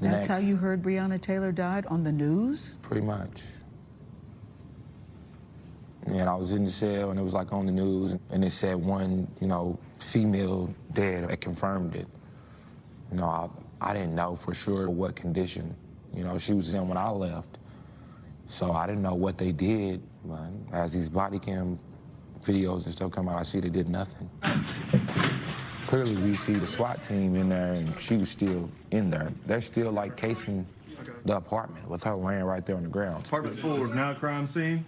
S9: That's how you heard Breonna Taylor died, on the news?
S8: Pretty much. And I was in the cell, and it was, like, on the news, and it said one, female dead. It confirmed it. I didn't know for sure what condition, she was in when I left. So I didn't know what they did, but as these body cam videos and stuff come out, I see they did nothing. Clearly, we see the SWAT team in there, and she was still in there. They're still, like, casing the apartment with her laying right there on the ground.
S13: Apartment 4 is now a crime scene.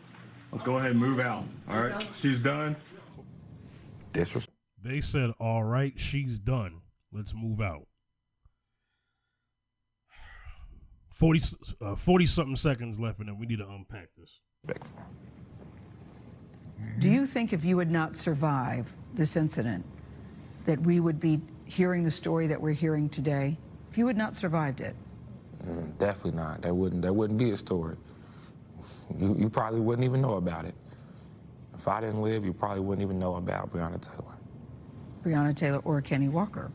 S13: Let's go ahead and move out. All right, she's done.
S1: They said, all right, she's done. Let's move out. 40-something seconds left, and then we need to unpack this.
S9: Do you think if you would not survive this incident, that we would be hearing the story that we're hearing today? If you had not survived it?
S8: Definitely not. There wouldn't be a story. You probably wouldn't even know about it. If I didn't live, you probably wouldn't even know about Breonna Taylor.
S9: Breonna Taylor or Kenny Walker.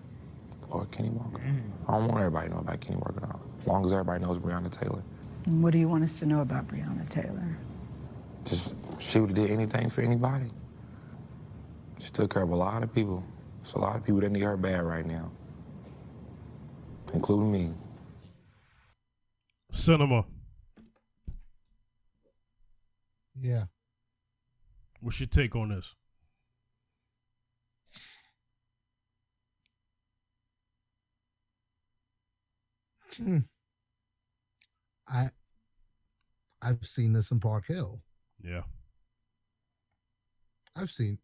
S8: Or Kenny Walker. I don't want everybody to know about Kenny Walker now. As long as everybody knows Breonna Taylor.
S9: And what do you want us to know about Breonna Taylor?
S8: Just, she would have did anything for anybody. She took care of a lot of people. There's a lot of people that need her bad right now, including me.
S1: Cinema.
S6: Yeah.
S1: What's your take on this?
S6: I've seen this in Park Hill.
S1: Yeah.
S6: I've seen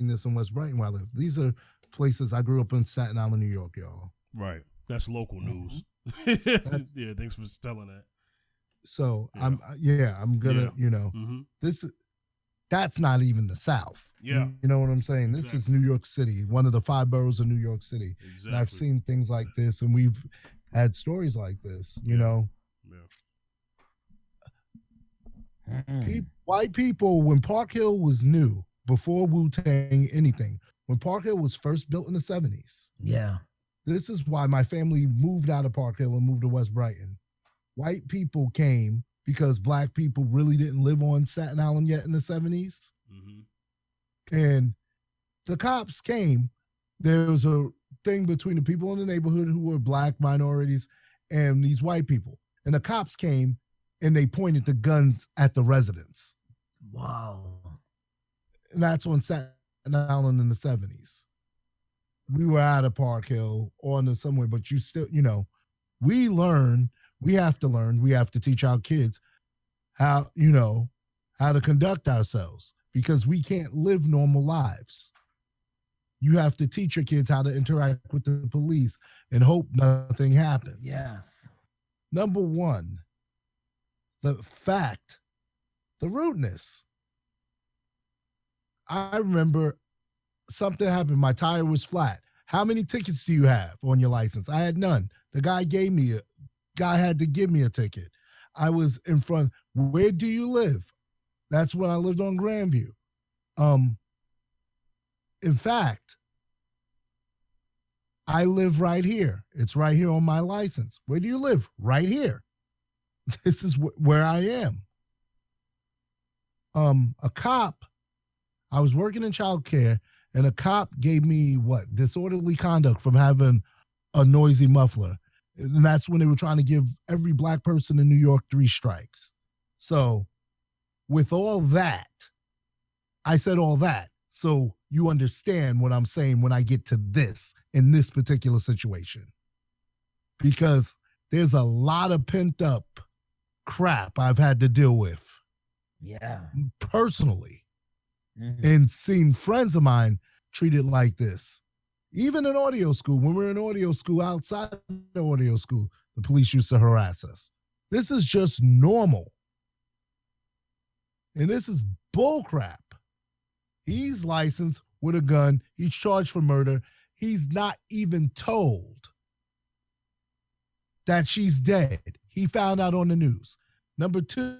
S6: this in West Brighton where I live. These are places I grew up in Staten Island, New York, y'all.
S1: Right. That's local news. Yeah, thanks for telling that.
S6: So I'm gonna, that's not even the South.
S1: Yeah.
S6: You know what I'm saying? This is New York City, one of the 5 boroughs of New York City.
S1: Exactly.
S6: And I've seen things like this, and we've had stories like this, you know. White people, when Park Hill was new, before Wu-Tang, anything, when Park Hill was first built in the 70s.
S2: Yeah.
S6: This is why my family moved out of Park Hill and moved to West Brighton. White people came because black people really didn't live on Staten Island yet in the 70s. Mm-hmm. And the cops came. There was a thing between the people in the neighborhood who were black minorities and these white people. And the cops came and they pointed the guns at the residents.
S2: Wow.
S6: And that's on Staten Island in the 70s. We were out of Park Hill on the somewhere, but you still, we have to teach our kids how to conduct ourselves because we can't live normal lives. You have to teach your kids how to interact with the police and hope nothing happens.
S2: Yes.
S6: Number one, the fact The rudeness. I remember something happened. My tire was flat. How many tickets do you have on your license? I had none. The guy had to give me a ticket. I was in front. Where do you live? That's when I lived on Grandview. In fact, I live right here. It's right here on my license. Where do you live? Right here. This is where I am. A cop, I was working in childcare, and a cop gave me disorderly conduct from having a noisy muffler. And that's when they were trying to give every black person in New York 3 strikes. So with all that, I said all that. So you understand what I'm saying when I get to this in this particular situation. Because there's a lot of pent up crap I've had to deal with.
S2: Yeah.
S6: Personally. And seen friends of mine treated like this. Even in audio school, when we're in audio school, outside the audio school, the police used to harass us. This is just normal. And this is bullcrap. He's licensed with a gun. He's charged for murder. He's not even told that she's dead. He found out on the news. Number 2,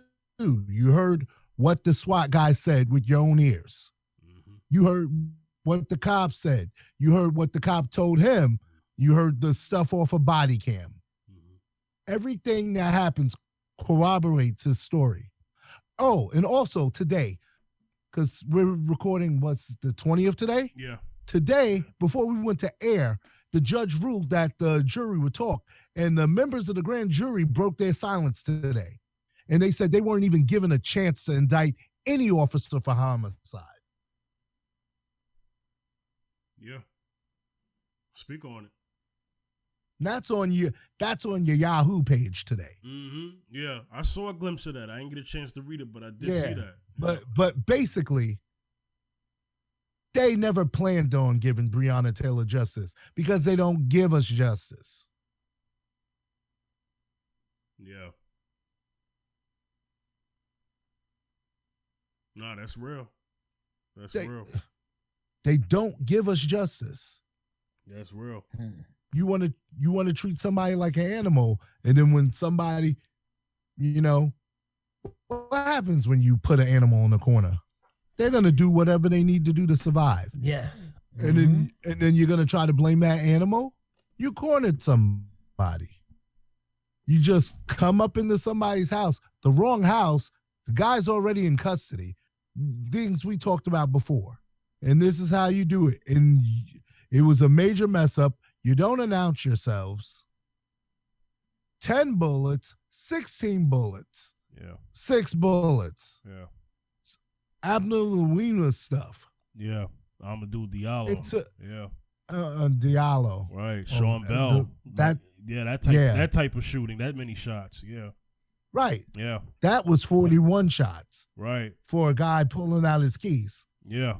S6: you heard what the SWAT guy said with your own ears. You heard what the cop said. You heard what the cop told him. You heard the stuff off a body cam. Everything that happens corroborates his story. Oh, and also today, because we're recording, what's the 20th today?
S1: Yeah.
S6: Today, before we went to air, the judge ruled that the jury would talk, and the members of the grand jury broke their silence today. And they said they weren't even given a chance to indict any officer for homicide.
S1: Yeah. Speak on it.
S6: That's on your Yahoo page today.
S1: Yeah, I saw a glimpse of that. I didn't get a chance to read it, but I did see that.
S6: But basically, they never planned on giving Breonna Taylor justice because they don't give us justice.
S1: Yeah. No, that's real. That's real.
S6: They don't give us justice.
S1: That's real.
S6: You want to treat somebody like an animal, and then when somebody, what happens when you put an animal in the corner? They're gonna do whatever they need to do to survive.
S2: Yes.
S6: And then you're gonna try to blame that animal? You cornered somebody. You just come up into somebody's house, the wrong house. The guy's already in custody. Things we talked about before. And this is how you do it. And it was a major mess up. You don't announce yourselves. 10 bullets, 16 bullets.
S1: Yeah.
S6: 6 bullets.
S1: Yeah.
S6: Abner stuff.
S1: Yeah. Amadou Diallo.
S6: Yeah. Diallo.
S1: Right. Sean Bell. That type of shooting, that many shots. Yeah.
S6: Right.
S1: Yeah.
S6: That was 41 shots.
S1: Right.
S6: For a guy pulling out his keys.
S1: Yeah.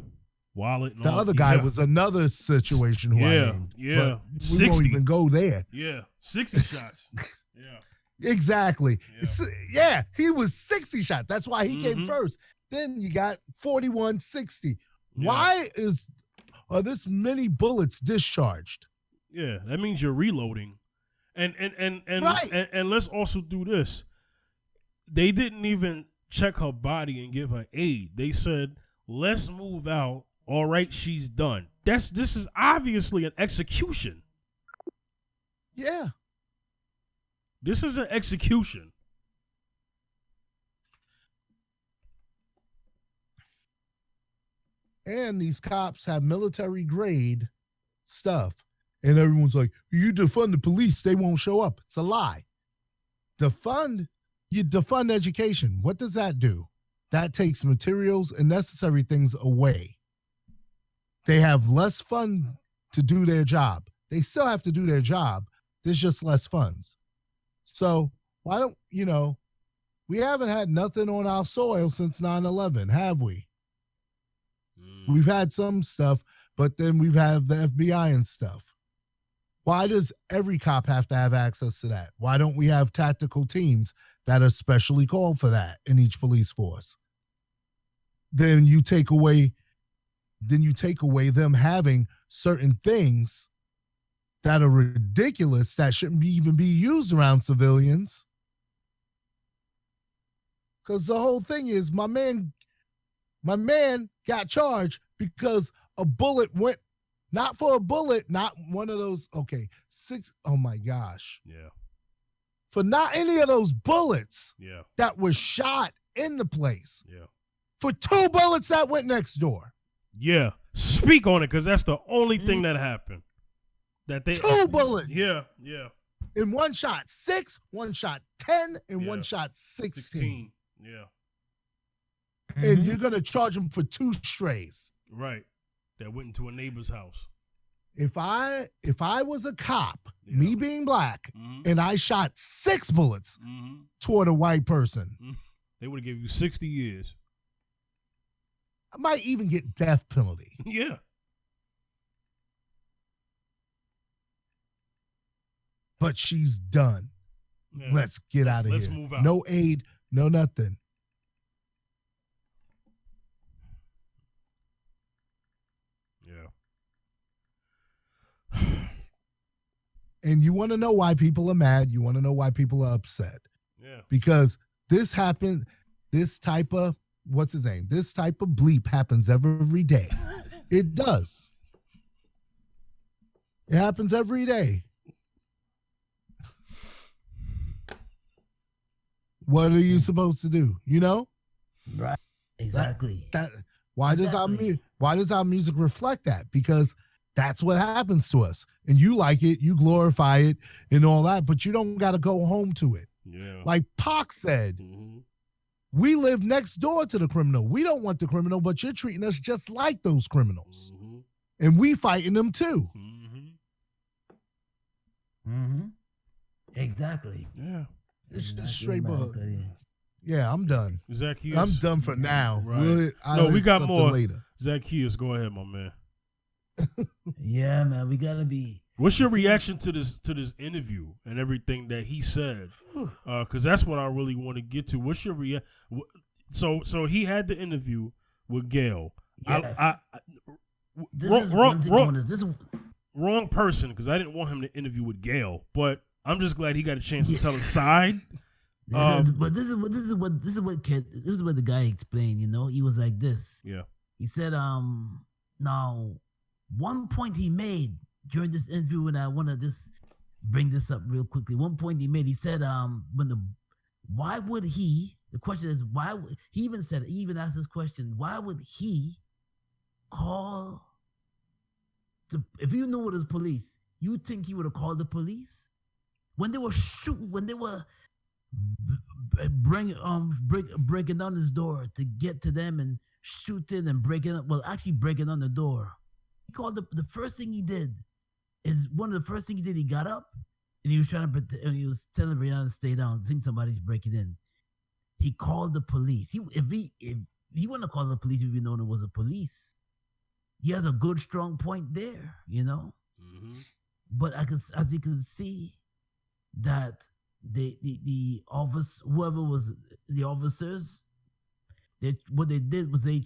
S1: Wallet. And
S6: the other guy was another situation who I named.
S1: Yeah.
S6: But we won't even go there.
S1: Yeah. 60 shots. Yeah.
S6: Exactly. Yeah. He was 60 shots. That's why he came first. Then you got 41, 60. Yeah. Why are this many bullets discharged?
S1: Yeah. That means you're reloading. And
S6: right.
S1: and let's also do this. They didn't even check her body and give her aid. They said, let's move out. All right, she's done. This is obviously an execution.
S6: Yeah.
S1: This is an execution.
S6: And these cops have military grade stuff. And everyone's like, you defund the police, they won't show up. It's a lie. You defund education. What does that do? That takes materials and necessary things away. They have less fun to do their job. They still have to do their job. There's just less funds. So why don't, we haven't had nothing on our soil since 9/11, have we? We've had some stuff, but then we've had the FBI and stuff. Why does every cop have to have access to that? Why don't we have tactical teams that are specially called for that in each police force? then you take away them having certain things that are ridiculous that shouldn't even be used around civilians. Because the whole thing is my man got charged because a bullet went, not for a bullet, not one of those, okay, 6, oh my gosh.
S1: Yeah.
S6: For not any of those bullets
S1: Yeah.
S6: that were shot in the place.
S1: Yeah.
S6: For 2 bullets that went next door.
S1: Yeah. Speak on it, because that's the only thing that happened. That they
S6: 2 bullets.
S1: Yeah, yeah.
S6: In one shot 6, one shot 10, and one shot 16.
S1: Yeah.
S6: And you're gonna charge them for 2 strays.
S1: Right. That went into a neighbor's house.
S6: If I was a cop, me being black, and I shot 6 bullets toward a white person,
S1: they would have given you 60 years.
S6: I might even get death penalty.
S1: Yeah.
S6: But she's done.
S1: Yeah.
S6: Let's get out of here.
S1: Let's move out.
S6: No aid, no nothing.
S1: Yeah.
S6: And you want to know why people are mad. You want to know why people are upset.
S1: Yeah.
S6: Because this happened, this type of, what's his name? This type of bleep happens every day. It does. It happens every day. What are you supposed to do? You know?
S2: Right. Exactly.
S6: Why does our music reflect that? Because that's what happens to us. And you like it, you glorify it and all that, but you don't got to go home to it.
S1: Yeah.
S6: Like Pac said, we live next door to the criminal. We don't want the criminal, but you're treating us just like those criminals. And we fighting them too.
S2: Exactly.
S1: Yeah.
S6: It's straight up. Yeah, I'm done.
S1: Zacchaeus.
S6: I'm done for now.
S1: Right. We got more later. Zacchaeus, go ahead, my man.
S2: Yeah, man, we gotta be.
S1: What's your reaction to this interview and everything that he said? Because that's what I really want to get to. What's your reaction? So he had the interview with Gail.
S2: Yes.
S1: Wrong person, because I didn't want him to interview with Gail, but I'm just glad he got a chance to tell his side.
S2: But this is what the guy explained. You know, he was like this.
S1: Yeah.
S2: He said, now, one point he made during this interview, and I want to just bring this up real quickly. One point he made, he said, why would he? The question is, why? He even asked this question: why would he call? If you knew it was police, you think he would have called the police when they were shooting, when they were breaking down his door to get to them and shooting and breaking up. Well, actually breaking on the door. He called the first thing he did is one of the first things he did. He got up and he was and he was telling Breonna to stay down. I think somebody's breaking in. He called the police. If he wouldn't have called the police if he known it was a police. He has a good strong point there, you know. But as you can see, that the office, whoever was the officers, what they did was they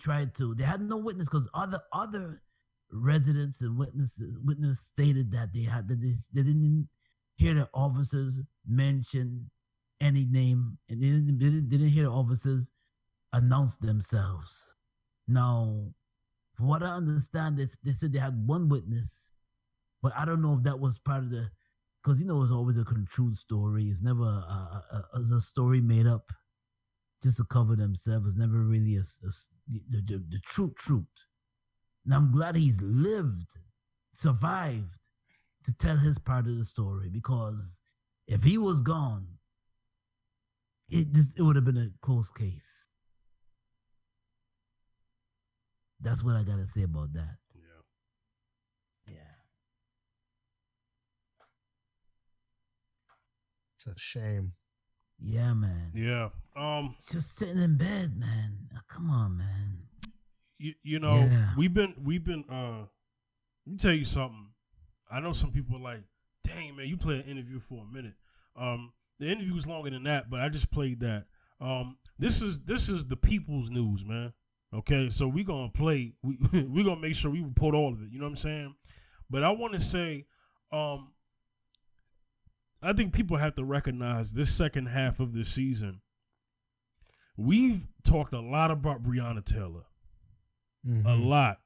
S2: had no witness, because other residents and witness stated that they didn't hear the officers mention any name, and they didn't hear the officers announce themselves. Now, from what I understand, they said they had one witness, but I don't know if that was part of because you know it's always a controlled story. It's never a story made up just to cover themselves. It's never really the truth. And I'm glad he's survived to tell his part of the story, because if he was gone, it would have been a close case. That's what I gotta say about that. Yeah.
S6: It's a shame.
S2: Yeah, man.
S1: Yeah.
S2: Just sitting in bed, man. Come on, man.
S1: You know, we've been let me tell you something. I know some people are like, dang man, you played an interview for a minute. The interview was longer than that, but I just played that. This is the people's news, man. Okay, so we're gonna play. We're gonna make sure we report all of it. You know what I'm saying? But I want to say, I think people have to recognize this second half of the season. We've talked a lot about Breonna Taylor, a lot,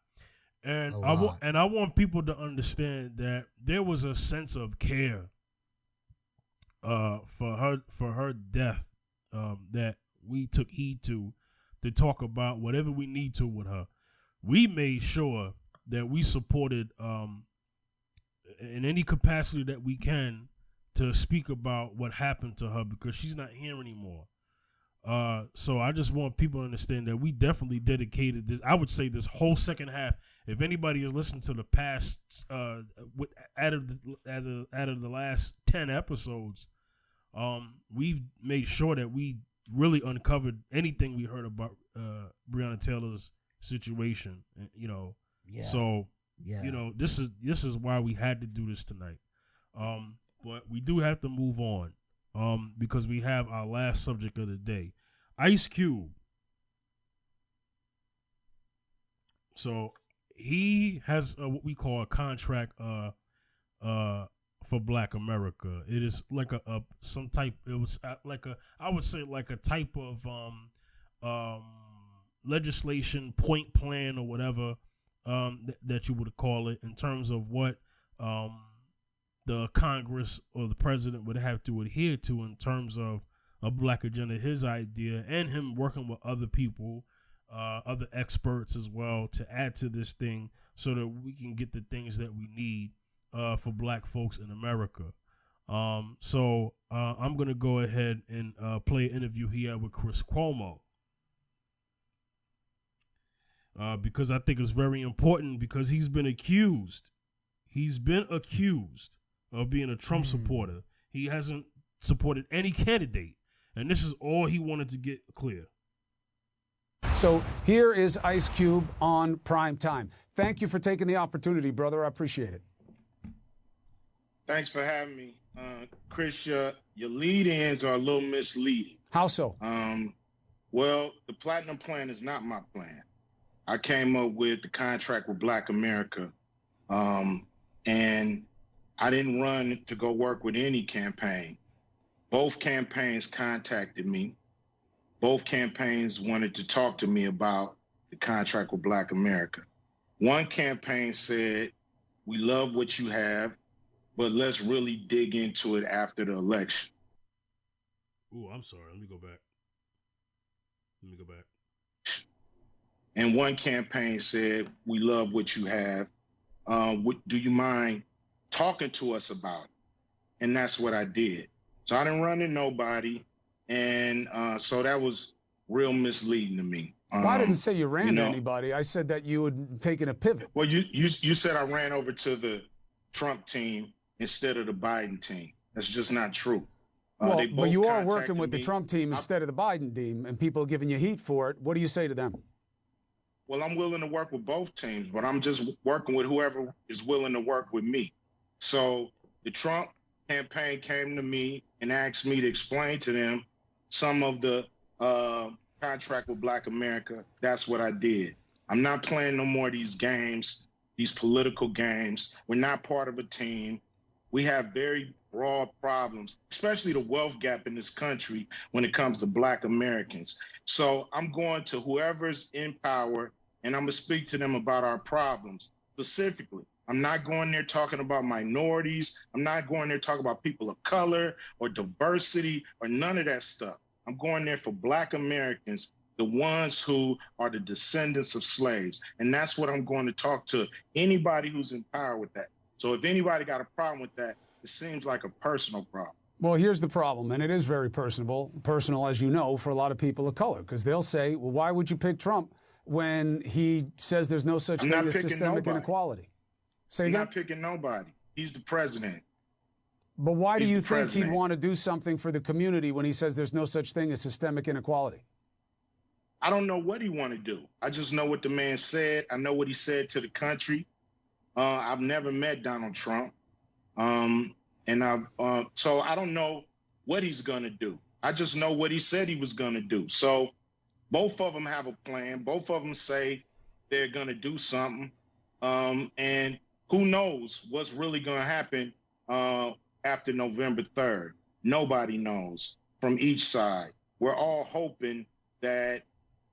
S1: and I want people to understand that there was a sense of care, for her death, that we took heed to talk about whatever we need to with her. We made sure that we supported, in any capacity that we can, to speak about what happened to her, because she's not here anymore. So I just want people to understand that we definitely dedicated this. I would say this whole second half. If anybody has listened to the past, out of the last 10 episodes, we've made sure that we really uncovered anything we heard about Breonna Taylor's situation. You know, so you know, this is why we had to do this tonight. But we do have to move on, because we have our last subject of the day, Ice Cube. So he has what we call a contract for Black America. It is like some type. It was like I would say like a type of legislation point plan or whatever that you would call it, in terms of what the Congress or the president would have to adhere to in terms of a Black agenda, his idea, and him working with other people, other experts as well, to add to this thing so that we can get the things that we need for Black folks in America. So I'm going to go ahead and play an interview he had with Chris Cuomo, because I think it's very important, because he's been accused of being a Trump supporter. He hasn't supported any candidate, and this is all he wanted to get clear.
S14: So here is Ice Cube on Prime Time. Thank you for taking the opportunity, brother. I appreciate it.
S15: Thanks for having me. Chris, your lead-ins are a little misleading.
S14: How so?
S15: Well, the Platinum Plan is not my plan. I came up with the contract with Black America, and I didn't run to go work with any campaign. Both campaigns contacted me. Both campaigns wanted to talk to me about the contract with Black America. One campaign said, "We love what you have, but let's really dig into it after the election."
S1: Ooh, I'm sorry. Let me go back.
S15: And one campaign said, "We love what you have. Do you mind talking to us about it?" And that's what I did. So I didn't run to nobody. And so that was real misleading to me.
S14: Well, I didn't say you ran to anybody. I said that you had taken a pivot.
S15: Well, you said I ran over to the Trump team instead of the Biden team. That's just not true.
S14: Well, but you are working with the Trump team instead of the Biden team, and people are giving you heat for it. What do you say to them?
S15: Well, I'm willing to work with both teams, but I'm just working with whoever is willing to work with me. So the Trump campaign came to me and asked me to explain to them some of the contract with Black America. That's what I did. I'm not playing no more of these games, these political games. We're not part of a team. We have very broad problems, especially the wealth gap in this country when it comes to Black Americans. So I'm going to whoever's in power, and I'm going to speak to them about our problems specifically. I'm not going there talking about minorities. I'm not going there talking about people of color or diversity or none of that stuff. I'm going there for Black Americans, the ones who are the descendants of slaves. And that's what I'm going to talk to anybody who's in power with that. So if anybody got a problem with that, it seems like a personal problem.
S14: Well, here's the problem, and it is very personal, as you know, for a lot of people of color, because they'll say, well, why would you pick Trump when he says there's no such thing as systemic inequality?
S15: I'm not picking nobody. He's the president.
S14: But why do you think he'd want to do something for the community when he says there's no such thing as systemic inequality?
S15: I don't know what he want to do. I just know what the man said. I know what he said to the country. I've never met Donald Trump. So I don't know what he's going to do. I just know what he said he was going to do. So Both of them have a plan. Both of them say they're going to do something. And who knows what's really going to happen after November 3rd. Nobody knows from each side. We're all hoping that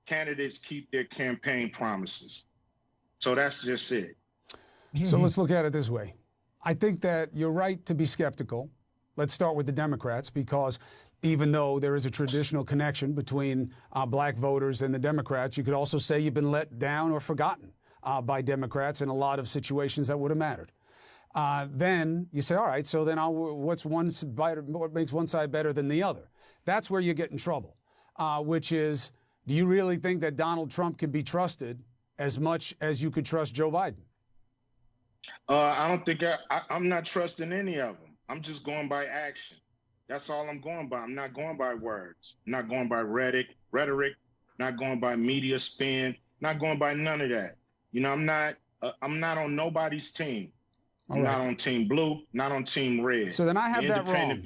S15: candidates keep their campaign promises. So that's just it.
S14: So let's look at it this way. I think that you're right to be skeptical. Let's start with the Democrats, because even though there is a traditional connection between black voters and the Democrats, you could also say you've been let down or forgotten by Democrats in a lot of situations that would have mattered. Then you say, all right, so then what makes one side better than the other? That's where you get in trouble, which is, do you really think that Donald Trump can be trusted as much as you could trust Joe Biden?
S15: I don't think I'm not trusting any of them. I'm just going by action. That's all I'm going by. I'm not going by words. I'm not going by rhetoric, not going by media spin, not going by none of that. You know, I'm not on nobody's team. I'm not on Team Blue, not on Team Red.
S14: So then I have that wrong.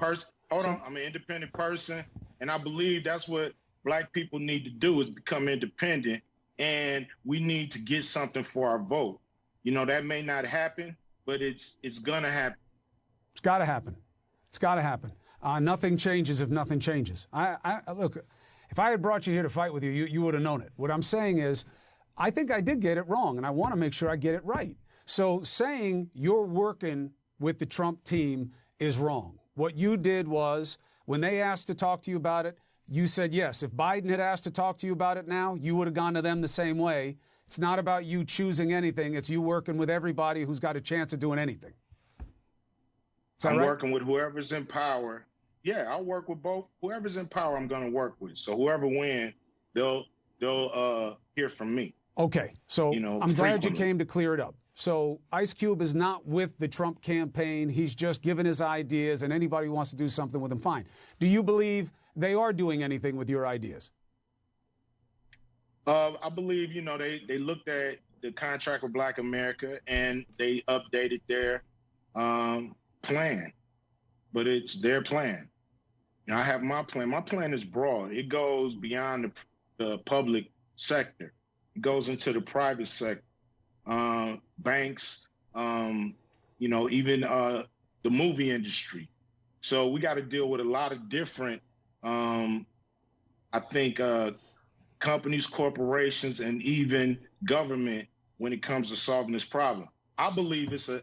S15: Hold on. I'm an independent person, and I believe that's what black people need to do, is become independent, and we need to get something for our vote. You know, that may not happen, but it's going to happen.
S14: It's got to happen. It's got to happen. Nothing changes if nothing changes. Look, if I had brought you here to fight with you, you would have known it. What I'm saying is, I think I did get it wrong, and I want to make sure I get it right. So saying you're working with the Trump team is wrong. What you did was, when they asked to talk to you about it, you said yes. If Biden had asked to talk to you about it now, you would have gone to them the same way. It's not about you choosing anything. It's you working with everybody who's got a chance of doing anything.
S15: I'm working with whoever's in power. Yeah, I'll work with both. Whoever's in power, I'm going to work with. So whoever wins, they'll hear from me.
S14: Okay, so I'm glad you came to clear it up. So Ice Cube is not with the Trump campaign. He's just given his ideas, and anybody who wants to do something with him, fine. Do you believe they are doing anything with your ideas?
S15: I believe, they looked at the contract with Black America and they updated their plan, but it's their plan. I have my plan. My plan is broad. It goes beyond the public sector. It goes into the private sector, banks, even the movie industry. So we got to deal with a lot of different, companies, corporations, and even government when it comes to solving this problem. I believe it's a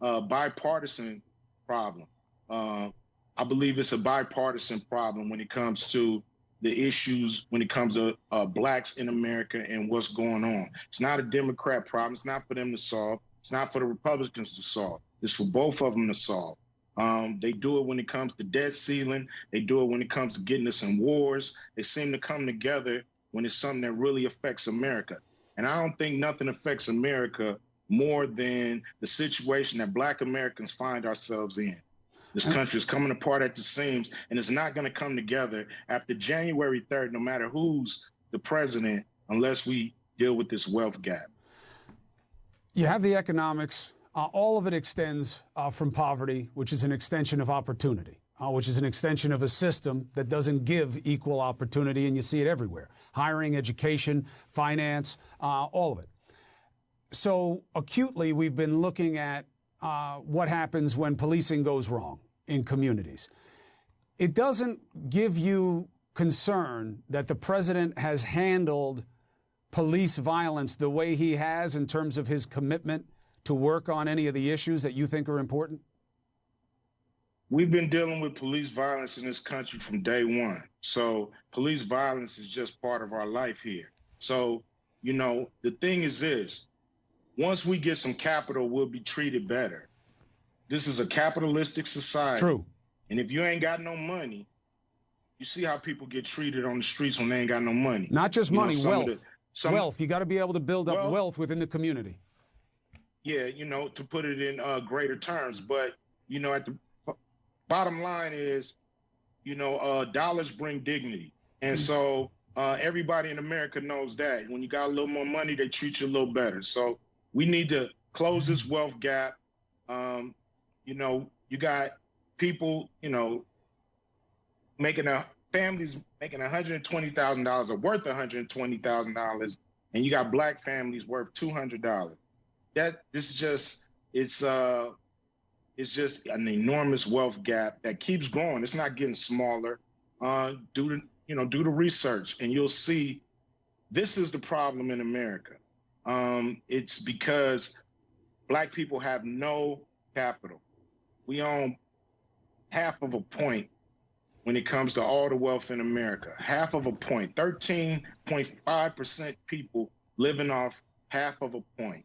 S15: bipartisan problem. I believe it's a bipartisan problem when it comes to the issues, when it comes to blacks in America and what's going on. It's not a Democrat problem. It's not for them to solve. It's not for the Republicans to solve. It's for both of them to solve. They do it when it comes to debt ceiling. They do it when it comes to getting us in wars. They seem to come together when it's something that really affects America. And I don't think nothing affects America more than the situation that Black Americans find ourselves in. This country is coming apart at the seams, and it's not going to come together after January 3rd, no matter who's the president, unless we deal with this wealth gap.
S14: You have the economics. All of it extends from poverty, which is an extension of opportunity, which is an extension of a system that doesn't give equal opportunity, and you see it everywhere. Hiring, education, finance, all of it. So acutely, we've been looking at what happens when policing goes wrong in communities. It doesn't give you concern that the president has handled police violence the way he has in terms of his commitment to work on any of the issues that you think are important?
S15: We've been dealing with police violence in this country from day one. So police violence is just part of our life here. So, the thing is this, once we get some capital, we'll be treated better. This is a capitalistic society.
S14: True.
S15: And if you ain't got no money, you see how people get treated on the streets when they ain't got no money.
S14: Not just money, wealth. Wealth. You got to be able to build up wealth within the community.
S15: Yeah, to put it in greater terms. But, at the bottom line is, dollars bring dignity. And so everybody in America knows that. When you got a little more money, they treat you a little better. So we need to close this wealth gap. You got people, making families making $120,000 or worth $120,000, and you got black families worth $200. It's just an enormous wealth gap that keeps growing. It's not getting smaller. Do the research, and you'll see this is the problem in America. It's because black people have no capital. We own half of a point when it comes to all the wealth in America. Half of a point. 13.5% people living off half of a point.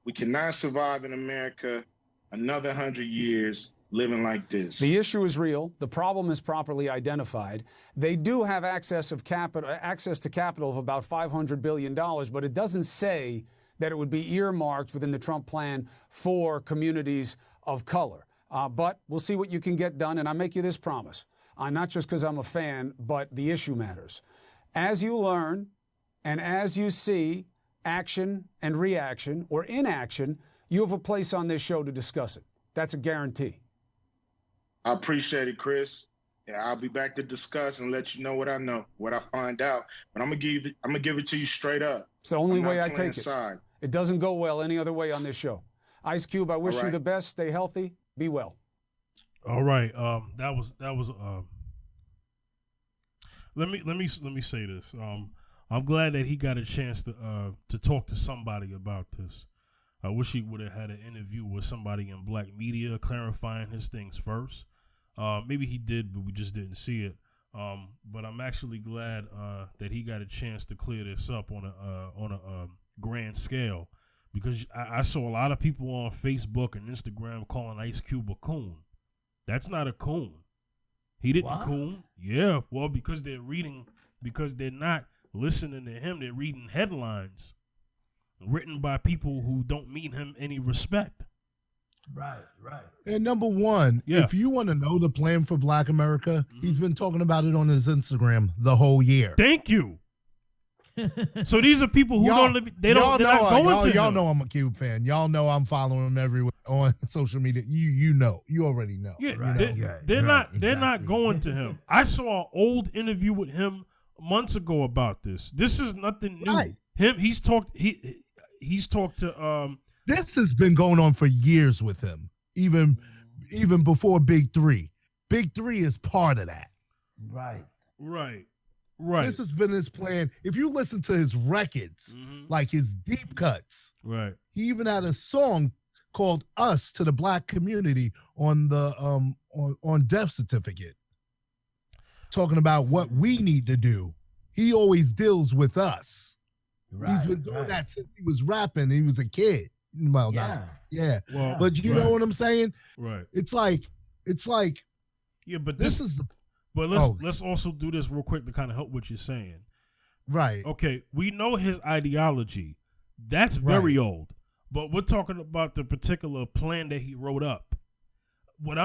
S15: We cannot survive in America another 100 years living like this.
S14: The issue is real. The problem is properly identified. They do have access to capital of about $500 billion, but it doesn't say that it would be earmarked within the Trump plan for communities of color. But we'll see what you can get done. And I make you this promise, not just because I'm a fan, but the issue matters. As you learn and as you see action and reaction or inaction, you have a place on this show to discuss it. That's a guarantee.
S15: I appreciate it, Chris. Yeah, I'll be back to discuss and let you know what I know, what I find out. But I'm gonna give it to you straight up.
S14: It's the only way I take it.
S15: Side.
S14: It doesn't go well any other way on this show. Ice Cube, I wish
S15: All right.
S14: you the best. Stay healthy. Be well.
S1: All right. That was. Let me say this. I'm glad that he got a chance to talk to somebody about this. I wish he would have had an interview with somebody in black media clarifying his things first. Maybe he did, but we just didn't see it. But I'm actually glad that he got a chance to clear this up on a grand scale, because I saw a lot of people on Facebook and Instagram calling Ice Cube a coon. That's not a coon. He didn't coon. Yeah, well, because they're not listening to him. They're reading headlines written by people who don't mean him any respect.
S2: Right.
S6: And number one, if you want to know the plan for Black America, he's been talking about it on his Instagram the whole year.
S1: Thank you. So these are people who don't live. They're not going to him.
S6: Y'all know I'm a Cube fan. Y'all know I'm following him everywhere on social media. You already know.
S1: Yeah, they're not going to him. I saw an old interview with him months ago about this. This is nothing new.
S6: Right.
S1: He's talked to
S6: This has been going on for years with him, even before Big Three. Big Three is part of that.
S2: Right.
S6: This has been his plan. If you listen to his records, like his deep cuts,
S1: right.
S6: He even had a song called "Us" to the Black community on the on Death Certificate, talking about what we need to do. He always deals with us.
S2: Right,
S6: He's been doing that since he was rapping. He was a kid. Well,
S1: Well,
S6: but you know what I'm saying?
S1: Right.
S6: It's like.
S1: Yeah, but
S6: this is the.
S1: But let's also do this real quick to kind of help what you're saying.
S6: Right.
S1: Okay, we know his ideology. That's very old. But we're talking about the particular plan that he wrote up. What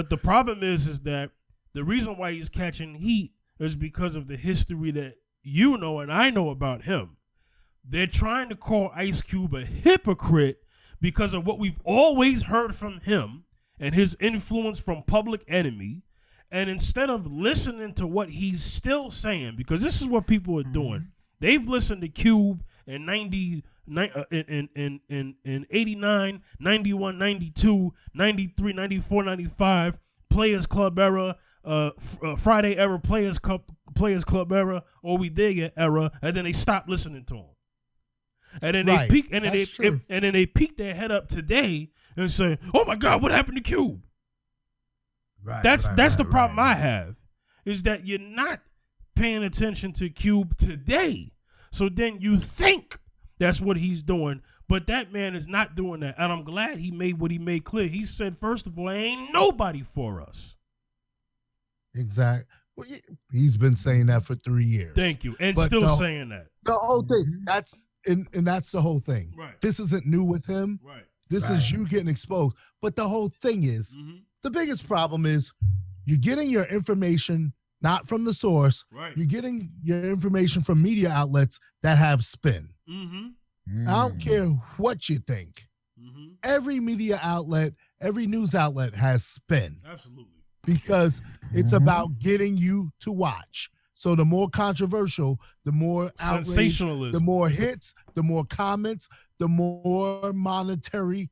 S1: the problem is that the reason why he's catching heat is because of the history that you know and I know about him. They're trying to call Ice Cube a hypocrite because of what we've always heard from him and his influence from Public Enemy. And instead of listening to what he's still saying, because this is what people are doing, they've listened to Cube in 89, 91, 92, 93, 94, 95, Players Club era, Friday era, Players Club era, or We Dig It era, and then they stopped listening to him. And then they peek, and then they peek their head up today and say, "Oh my God, what happened to Cube?" That's the problem I have, is that you're not paying attention to Cube today. So then you think that's what he's doing, but that man is not doing that. And I'm glad he made what he made clear. He said, first of all, ain't nobody for us.
S6: Exactly. Well, he's been saying that for 3 years.
S1: Thank you. And still saying that.
S6: The whole thing, that's the whole thing.
S1: Right.
S6: This isn't new with him.
S1: Right.
S6: This is you getting exposed. But the whole thing is, the biggest problem is you're getting your information not from the source.
S1: Right.
S6: You're getting your information from media outlets that have spin. I don't care what you think. Every media outlet, every news outlet has spin.
S1: Absolutely.
S6: because it's about getting you to watch. So the more controversial, the more outrage,
S1: sensationalism,
S6: the more hits, the more comments, the more monetary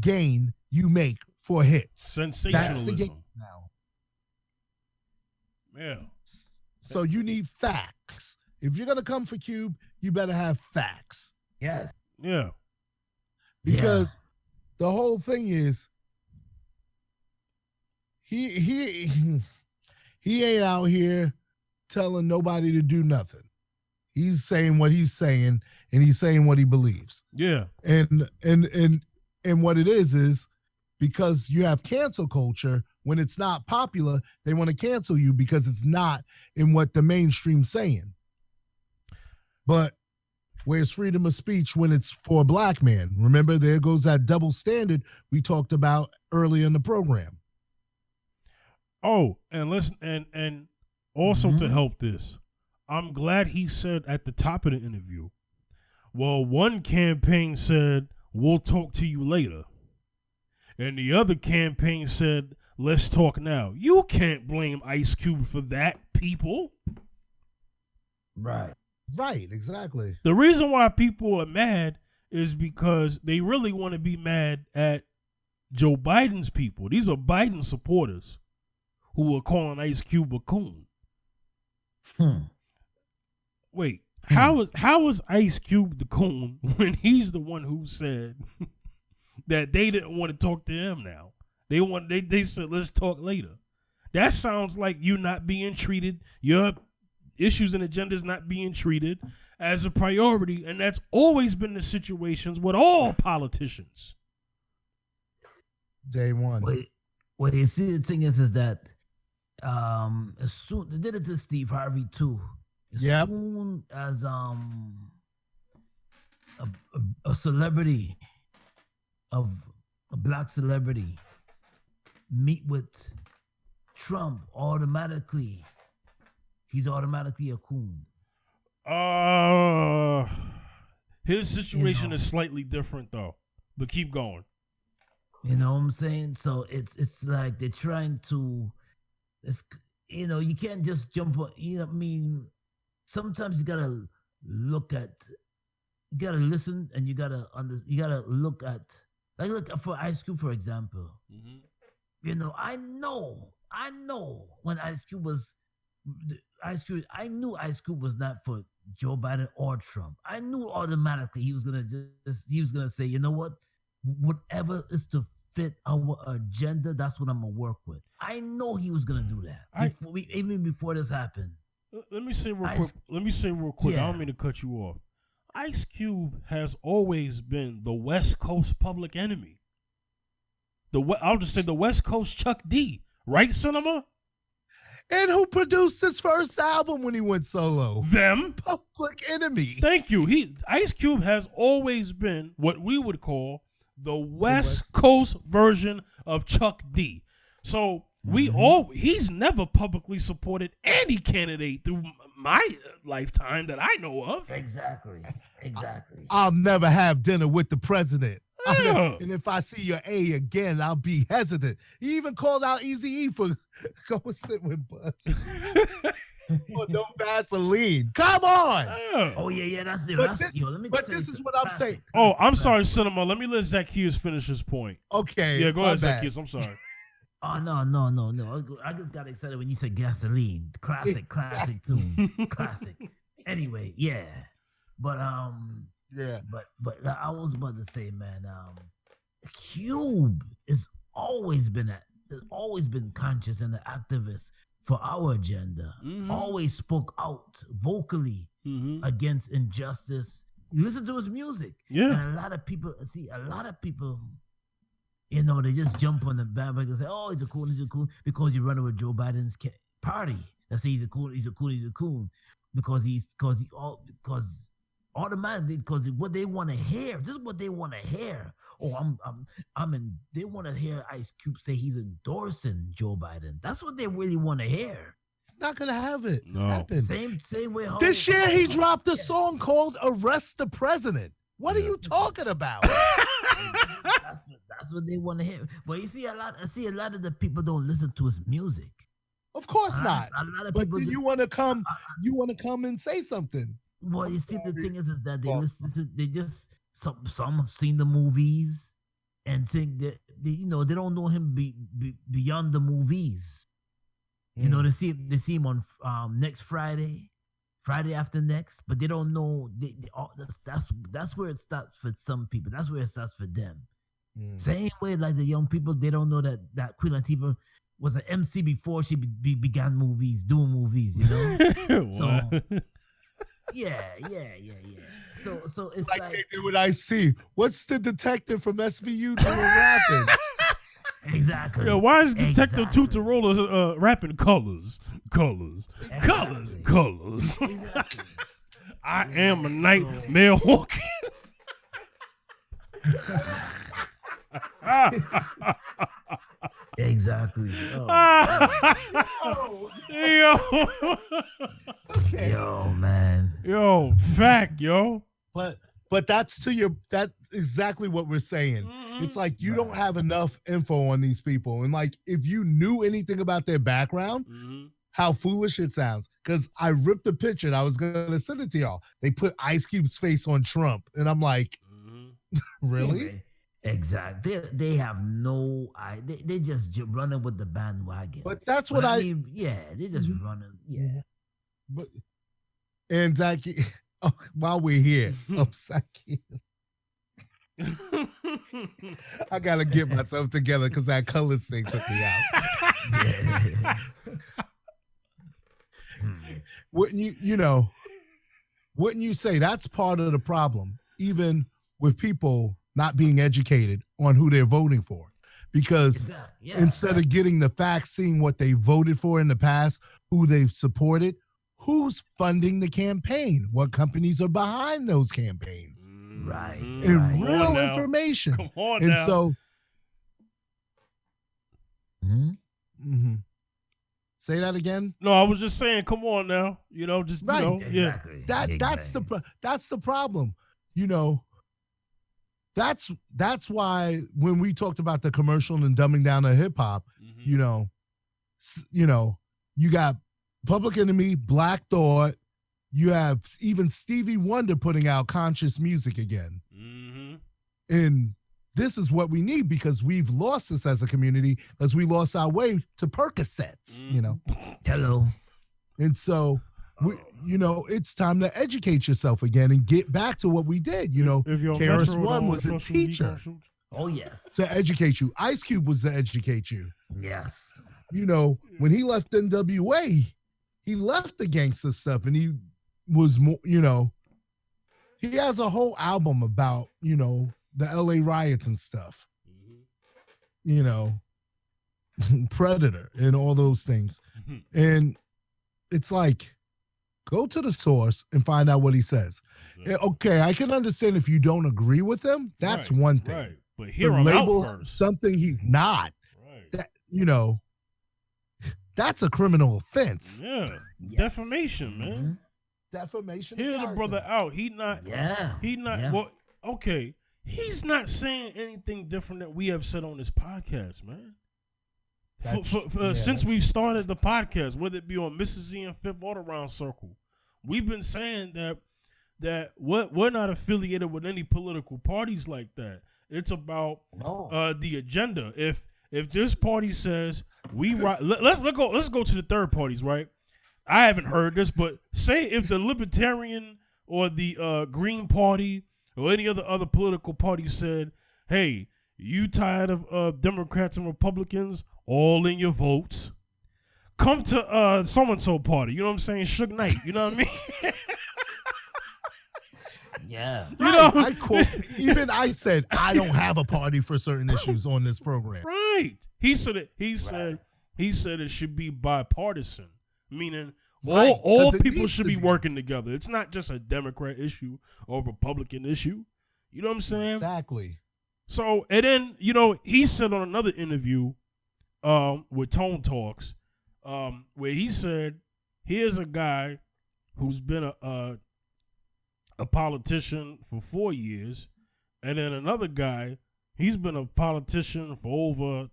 S6: gain you make for hits.
S1: Sensationalism.
S6: That's the game now.
S1: Yeah.
S6: So you need facts. If you're gonna come for Cube, you better have facts.
S2: Yes.
S1: Yeah.
S6: Because the whole thing is he ain't out here telling nobody to do nothing. He's saying what he's saying, and he's saying what he believes.
S1: Yeah.
S6: And what it is because you have cancel culture, when it's not popular, they want to cancel you because it's not in what the mainstream's saying. But where's freedom of speech when it's for a black man? Remember, there goes that double standard we talked about earlier in the program.
S1: Oh, and listen, and also to help this, I'm glad he said at the top of the interview, well, one campaign said, we'll talk to you later. And the other campaign said, let's talk now. You can't blame Ice Cube for that, people.
S2: Right.
S6: Right, exactly.
S1: The reason why people are mad is because they really want to be mad at Joe Biden's people. These are Biden supporters who are calling Ice Cube a coon. Wait, how is Ice Cube the coon when he's the one who said that they didn't want to talk to him now? They said let's talk later. That sounds like you not being treated, your issues and agendas not being treated as a priority, and that's always been the situations with all politicians.
S6: Day one.
S2: Well, you see, the thing is that as soon they did it to Steve Harvey too. As soon as a celebrity of a black celebrity meet with Trump, automatically he's automatically a coon.
S1: His situation is slightly different though, but keep going.
S2: You know what I'm saying? So it's like they're trying to, you can't just jump on. You know what I mean? Sometimes you gotta listen, and you gotta look at, like look for Ice Cube, for example. I know when Ice Cube was. I knew Ice Cube was not for Joe Biden or Trump. I knew automatically he was gonna say, you know what, whatever is to fit our agenda, that's what I'm gonna work with. I know he was gonna do that even before this happened.
S1: Let me say real quick. I don't mean to cut you off. Ice Cube has always been the West Coast public enemy. I'll just say the West Coast Chuck D. Right, Cinema?
S6: And who produced his first album when he went solo?
S1: Them.
S6: Public enemy.
S1: Thank you. Ice Cube has always been what we would call the West Coast version of Chuck D. So he's never publicly supported any candidate through my lifetime that I know of.
S2: Exactly.
S6: I'll never have dinner with the president.
S1: Yeah.
S6: And if I see your A again, I'll be hesitant. He even called out Eazy-E for going sit with Bud. Oh, no Vaseline. Come on.
S1: Yeah.
S2: Oh yeah, that's it.
S6: But this is what I'm saying.
S1: Oh, I'm sorry, Cinema. Let me let Zacchaeus finish his point.
S6: Okay.
S1: Yeah, go ahead,
S6: bad.
S1: Zacchaeus. I'm sorry.
S2: Oh no! I just got excited when you said gasoline. Classic tune. Classic. Anyway, yeah, but but I was about to say, man, Cube has always been conscious and an activist for our agenda. Always spoke out vocally against injustice. You listen to his music, and a lot of people, they just jump on the bandwagon and say, "Oh, he's a coon," because you're running with Joe Biden's party. They say he's a coon, because automatically, because what they want to hear. This is what they want to hear. Oh, they want to hear Ice Cube say he's endorsing Joe Biden. That's what they really want to hear.
S6: It's not gonna have it.
S1: No.
S6: Happen.
S2: Same way.
S6: This year he dropped a song called "Arrest the President." What are you talking about?
S2: That's what they want to hear. But you see, a lot of the people don't listen to his music.
S6: Of course not.
S2: A lot of
S6: but
S2: people.
S6: Then you want to come. You want to come and say something.
S2: Well, you see, the thing is that they listen to. They just some have seen the movies and think that they don't know him beyond the movies. You know, they see him on next Friday after next, but they don't know. That's where it starts for some people. That's where it starts for them. Same way, like the young people, they don't know that Queen Latifah was an MC before she began doing movies. You know, so yeah. So it's like
S6: they do what I see. What's the detective from SVU doing rapping?
S2: Exactly.
S1: Yo, why is Detective Tutarola rapping colors? Exactly. I am a nightmare walking.
S2: Exactly.
S1: Yo.
S2: Okay. Yo, man.
S1: Yo, fact, yo.
S6: But that's exactly what we're saying. It's like you don't have enough info on these people. And like if you knew anything about their background, how foolish it sounds. Because I ripped a picture and I was gonna send it to y'all. They put Ice Cube's face on Trump. And I'm like, really?
S2: Exactly. They have no idea. They just running with the bandwagon.
S6: But that's what I
S2: mean. Yeah, they just running. Yeah.
S6: But and Zachy, while we're here, Zachy, I gotta get myself together because that colors thing took me out. Wouldn't you say that's part of the problem, even with people not being educated on who they're voting for? Because instead of getting the facts, seeing what they voted for in the past, who they've supported, who's funding the campaign, what companies are behind those campaigns.
S2: Right.
S6: And real information.
S1: Come on
S6: and
S1: now.
S6: so say that again.
S1: No, I was just saying, come on now. Just
S2: exactly.
S6: That's the problem. That's why when we talked about the commercial and dumbing down of hip hop, you got Public Enemy, Black Thought, you have even Stevie Wonder putting out conscious music again. And this is what we need because we've lost this as a community as we lost our way to Percocets,
S2: Hello.
S6: And so, it's time to educate yourself again and get back to what we did. KRS One was a teacher.
S2: Oh, yes.
S6: To educate you. Ice Cube was to educate you.
S2: Yes.
S6: When he left NWA, he left the gangster stuff and he was more, he has a whole album about, the LA riots and stuff, Predator and all those things. And it's like, go to the source and find out what he says. Okay, I can understand if you don't agree with him. That's one thing.
S1: Right. But hear him out first.
S6: Something he's not. Right. That, that's a criminal offense.
S1: Yeah. Yes. Defamation, man.
S6: Defamation.
S1: Hear the brother out. He not. Well, okay. He's not saying anything different that we have said on this podcast, man. Since we've started the podcast, whether it be on Mrs. Z and Fifth or the Round Circle, we've been saying that we're not affiliated with any political parties like that. It's about the agenda. If this party says let's go to the third parties, right? I haven't heard this, but say if the Libertarian or the Green Party or any other political party said, "Hey, you tired of Democrats and Republicans all in your votes? Come to so-and-so party." You know what I'm saying? Suge Knight. You know what I mean?
S2: Yeah.
S6: I said I don't have a party for certain issues on this program.
S1: Right. He said it should be bipartisan, meaning all people should be working together. It's not just a Democrat issue or a Republican issue. You know what I'm saying?
S6: Exactly.
S1: So, and then, he said on another interview with Tone Talks, where he said, here's a guy who's been a politician for 4 years, and then another guy, He's been a politician for over,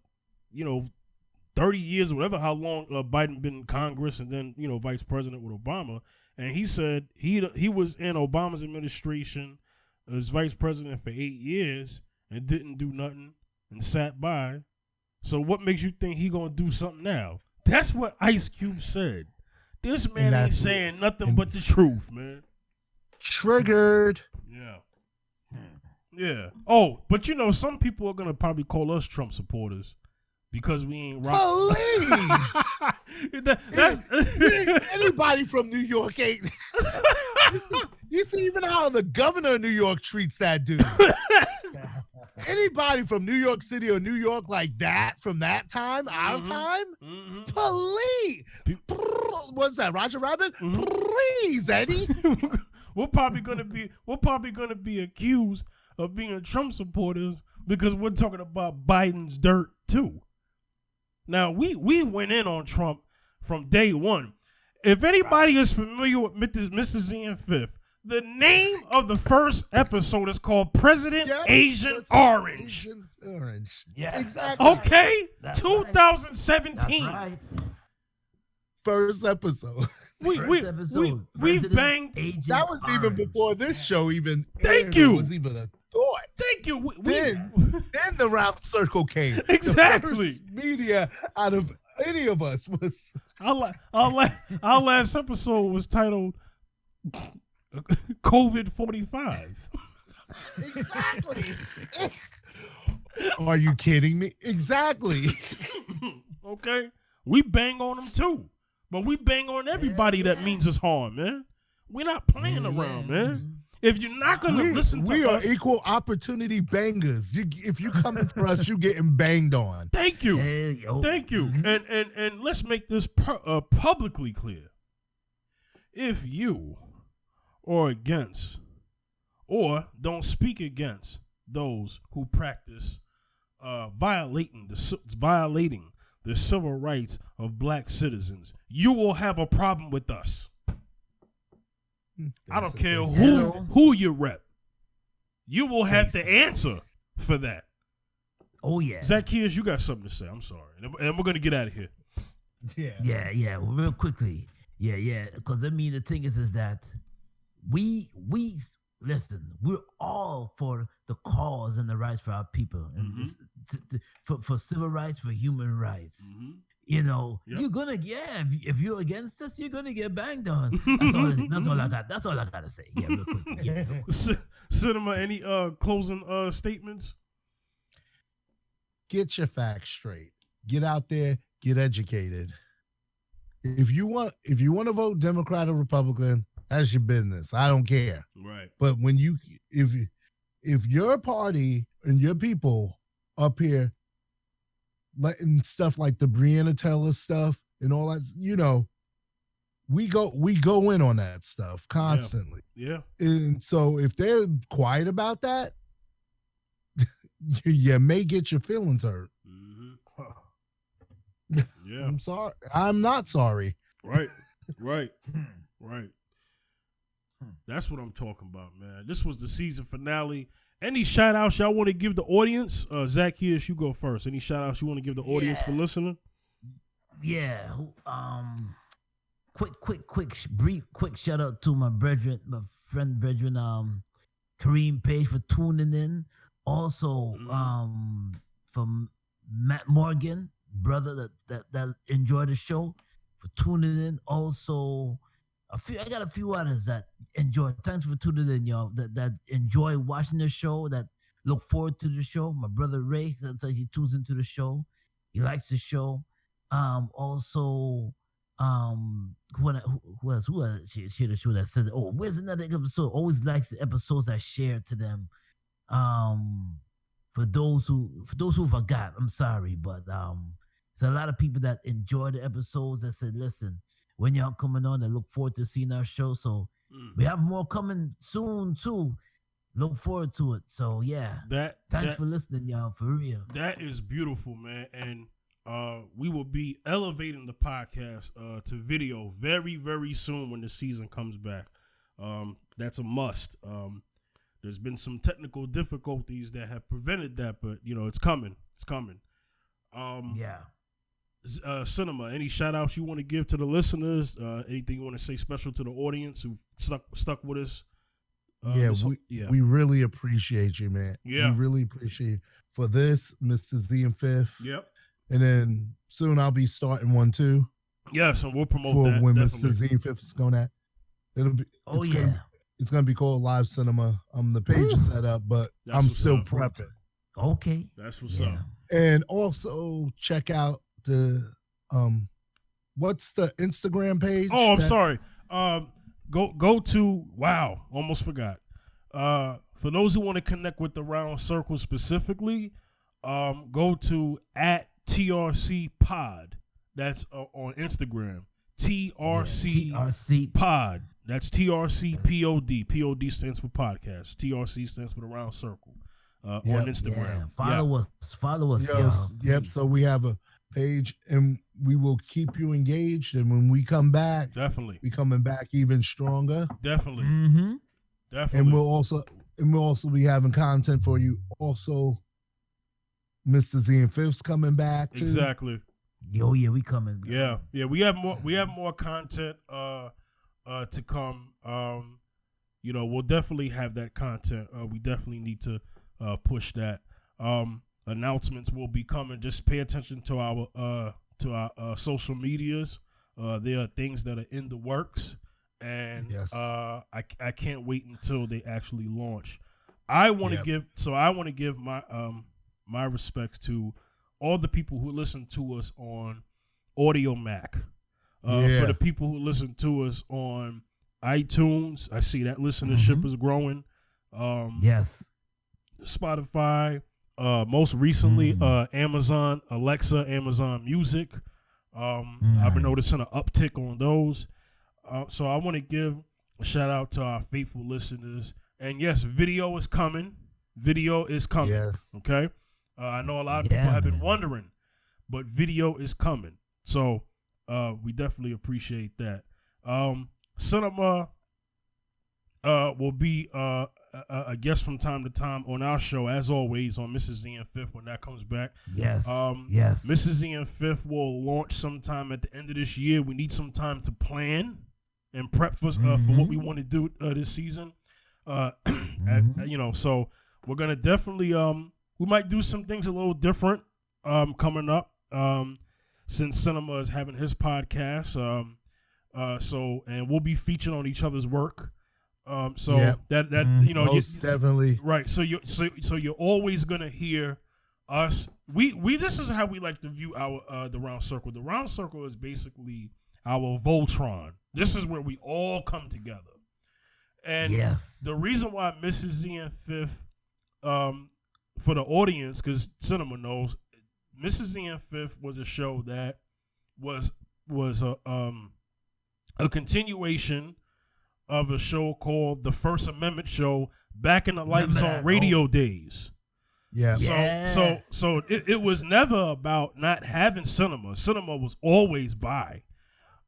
S1: 30 years or whatever, how long Biden been in Congress and then, vice president with Obama. And he said he was in Obama's administration as vice president for 8 years and didn't do nothing and sat by. So what makes you think he gonna do something now? That's what Ice Cube said. This man ain't saying nothing but the truth, man.
S6: Triggered.
S1: Yeah. Yeah. Oh, but some people are gonna probably call us Trump supporters because we ain't rock.
S6: Police. Anybody from New York ain't. You see even how the governor of New York treats that dude. Anybody from New York City or New York like that from that time, our time, police. What's that, Roger Rabbit? Please, Eddie.
S1: We're probably gonna be accused of being Trump supporters because we're talking about Biden's dirt too. Now we went in on Trump from day one. If anybody is familiar with Mr. Z and Fifth, the name of the first episode is called President Agent Orange.
S6: Agent Orange.
S2: Yes.
S6: Exactly.
S1: Okay?
S2: That's
S1: 2017.
S2: That's right.
S6: First episode.
S1: We banged.
S2: Agent
S6: That was even
S2: Orange.
S6: before this show even
S1: Thank you.
S6: was even a thought.
S1: Thank you.
S6: Then the round circle came.
S1: Exactly.
S6: The first media out of any of us was
S1: Our last episode was titled COVID 45.
S6: exactly. Are you kidding me? Exactly.
S1: Okay, we bang on them too, but we bang on everybody that means us harm, man. We're not playing around, man. If you're not gonna listen to
S6: we
S1: us,
S6: are equal opportunity bangers. If you coming for us, you getting banged on.
S1: thank you, thank you, and let's make this publicly clear. If you are against or don't speak against those who practice violating the civil rights of black citizens, you will have a problem with us. I don't care who you rep. You will have to answer for that.
S2: Oh yeah.
S1: Zacchaeus, you got something to say. I'm sorry. And we're gonna get out of here.
S2: Yeah. Well, real quickly. Yeah. Because I mean the thing is that we listen, we're all for the cause and the rights for our people. And for civil rights, for human rights. You're gonna if you're against us, you're gonna get banged on. That's all I gotta say. Yeah, real quick. Yeah.
S1: Cinema, any closing statements?
S6: Get your facts straight. Get out there, get educated. If you want to vote Democrat or Republican, that's your business. I don't care.
S1: Right.
S6: But if your party and your people up here letting stuff like the Breonna Taylor stuff and all that, we go in on that stuff constantly.
S1: Yeah.
S6: And so if they're quiet about that, you may get your feelings hurt.
S1: Yeah.
S6: I'm sorry. I'm not sorry.
S1: Right. That's what I'm talking about, man. This was the season finale. Any shout outs y'all want to give the audience? Zacchaeus, you go first. Any shout outs you want to give the audience for listening?
S2: Yeah. Quick shout out to my friend Kareem Page for tuning in. Also, from Matt Morgan, brother that enjoyed the show, for tuning in. Also, I got a few others that enjoy. Thanks for tuning in, y'all. That enjoy watching the show. That look forward to the show. My brother Ray, that's he tunes into the show. He likes the show. Also, who else shared the show that said, "Oh, where's another episode?" Always likes the episodes I share to them. For those who forgot, I'm sorry, but there's a lot of people that enjoy the episodes that said, "Listen, when y'all coming on, I look forward to seeing our show." So we have more coming soon too. Look forward to it. So yeah, thanks for listening, y'all. For real,
S1: that is beautiful, man. And we will be elevating the podcast to video very, very soon when the season comes back. That's a must. There's been some technical difficulties that have prevented that, but it's coming. It's coming.
S2: Yeah.
S1: Cinema, any shout outs you want to give to the listeners? Anything you want to say special to the audience who stuck with us?
S6: We really appreciate you, man.
S1: Yeah.
S6: We really appreciate you for this, Mr. Z and Fifth.
S1: Yep.
S6: And then soon I'll be starting one too.
S1: Yes, and we'll promote
S6: for
S1: that
S6: when
S1: definitely.
S6: Mr. Z and Fifth is going at. It'll be. It's gonna be called Live Cinema. The page is set up, but I'm still prepping.
S2: Okay.
S1: That's what's up.
S6: And also check out the what's the Instagram page?
S1: Oh, I'm sorry. Go to almost forgot. For those who want to connect with the Round Circle specifically, go to @TRC Pod. That's on Instagram. TRC Pod. That's TRC POD. POD stands for podcast. TRC stands for the Round Circle. On Instagram.
S2: Yeah. Follow us.
S6: Yep. So we have a page, and we will keep you engaged. And when we come back,
S1: definitely,
S6: we coming back even stronger.
S1: Definitely.
S2: Mm-hmm.
S1: Definitely.
S6: And we'll also be having content for you. Also, Mr. Z and Fifth's coming back too.
S1: Exactly.
S2: Yo, yeah, we coming.
S1: Yeah. We have more content to come. We'll definitely have that content. We definitely need to push that. Announcements will be coming. Just pay attention to our social medias. There are things that are in the works, and I can't wait until they actually launch. I want to give my respects to all the people who listen to us on Audio Mac. For the people who listen to us on iTunes, I see that listenership is growing.
S2: Yes.
S1: Spotify, most recently Amazon Alexa, Amazon Music. I've been noticing an uptick on those. So I want to give a shout out to our faithful listeners. And yes, video is coming. Yeah. Okay. I know a lot of people have been wondering, but video is coming. So we definitely appreciate that. Cinema will be a guest from time to time on our show, as always, on Mrs. Z and Fifth when that comes back.
S2: Yes.
S1: Yes. Mrs. Z and Fifth will launch sometime at the end of this year. We need some time to plan and prep for what we want to do this season. So we're gonna definitely we might do some things a little different coming up. Since Cinema is having his podcast, and we'll be featured on each other's work.
S6: Most definitely
S1: right. So you're always gonna hear us. We this is how we like to view our the Round Circle. The Round Circle is basically our Voltron. This is where we all come together. And the reason why Mrs. Z and Fifth, for the audience, because Cinema knows, Mrs. Z and Fifth was a show that was a continuation of a show called The First Amendment Show back in the Lights on Radio days.
S6: Yeah.
S1: So it was never about not having cinema. Cinema was always by.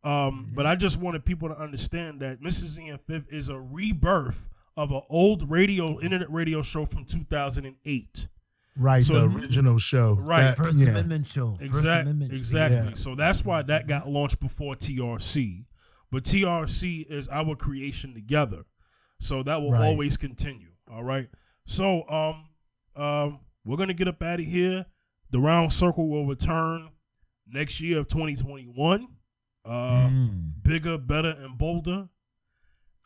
S1: But I just wanted people to understand that Mrs. Z and Fifth is a rebirth of an old internet radio show from 2008.
S6: Right, so, the original show.
S1: Right.
S2: First Amendment show.
S1: Exactly.
S6: Yeah.
S1: So that's why that got launched before TRC. But TRC is our creation together. So that will always continue. All right. So we're going to get up out of here. The Round Circle will return next year of 2021. Bigger, better, and bolder.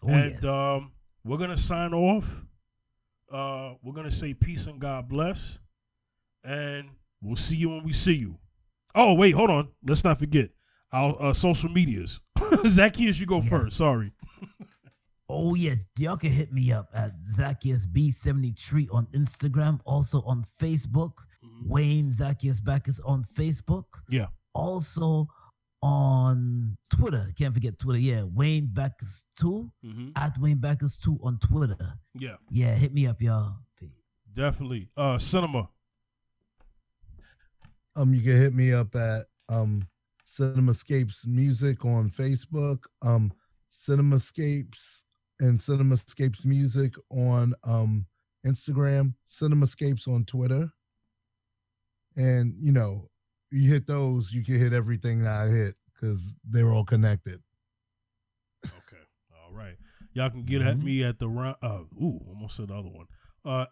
S1: We're going to sign off. We're going to say peace and God bless. And we'll see you when we see you. Oh, wait, hold on. Let's not forget our social medias. Zacchaeus, you go first. Sorry.
S2: Oh, yes. Y'all can hit me up at Zacchaeus B73 on Instagram. Also on Facebook. Wayne Zacchaeus Backus on Facebook.
S1: Yeah.
S2: Also on Twitter. Can't forget Twitter. Yeah. Wayne Backus 2 at Wayne Backus 2 on Twitter.
S1: Yeah.
S2: Yeah. Hit me up, y'all.
S1: Definitely. Cinema.
S6: You can hit me up at Cinemascapes Music on Facebook. Cinemascapes and Cinemascapes Music on Instagram, Cinemascapes on Twitter. And, you know, you hit those, you can hit everything that I hit because they're all connected.
S1: Okay. All right. Y'all can get at me at the almost said the other one.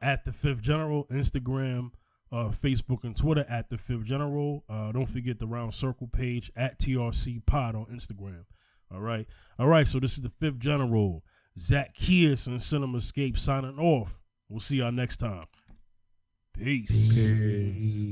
S1: At the Fifth General, Instagram, Facebook, and Twitter at the Fifth General. Don't forget the Round Circle page at TRC Pod on Instagram. All right. All right. So this is the Fifth General, Zacchaeus and Cinemascape signing off. We'll see y'all next time. Peace.
S2: Peace.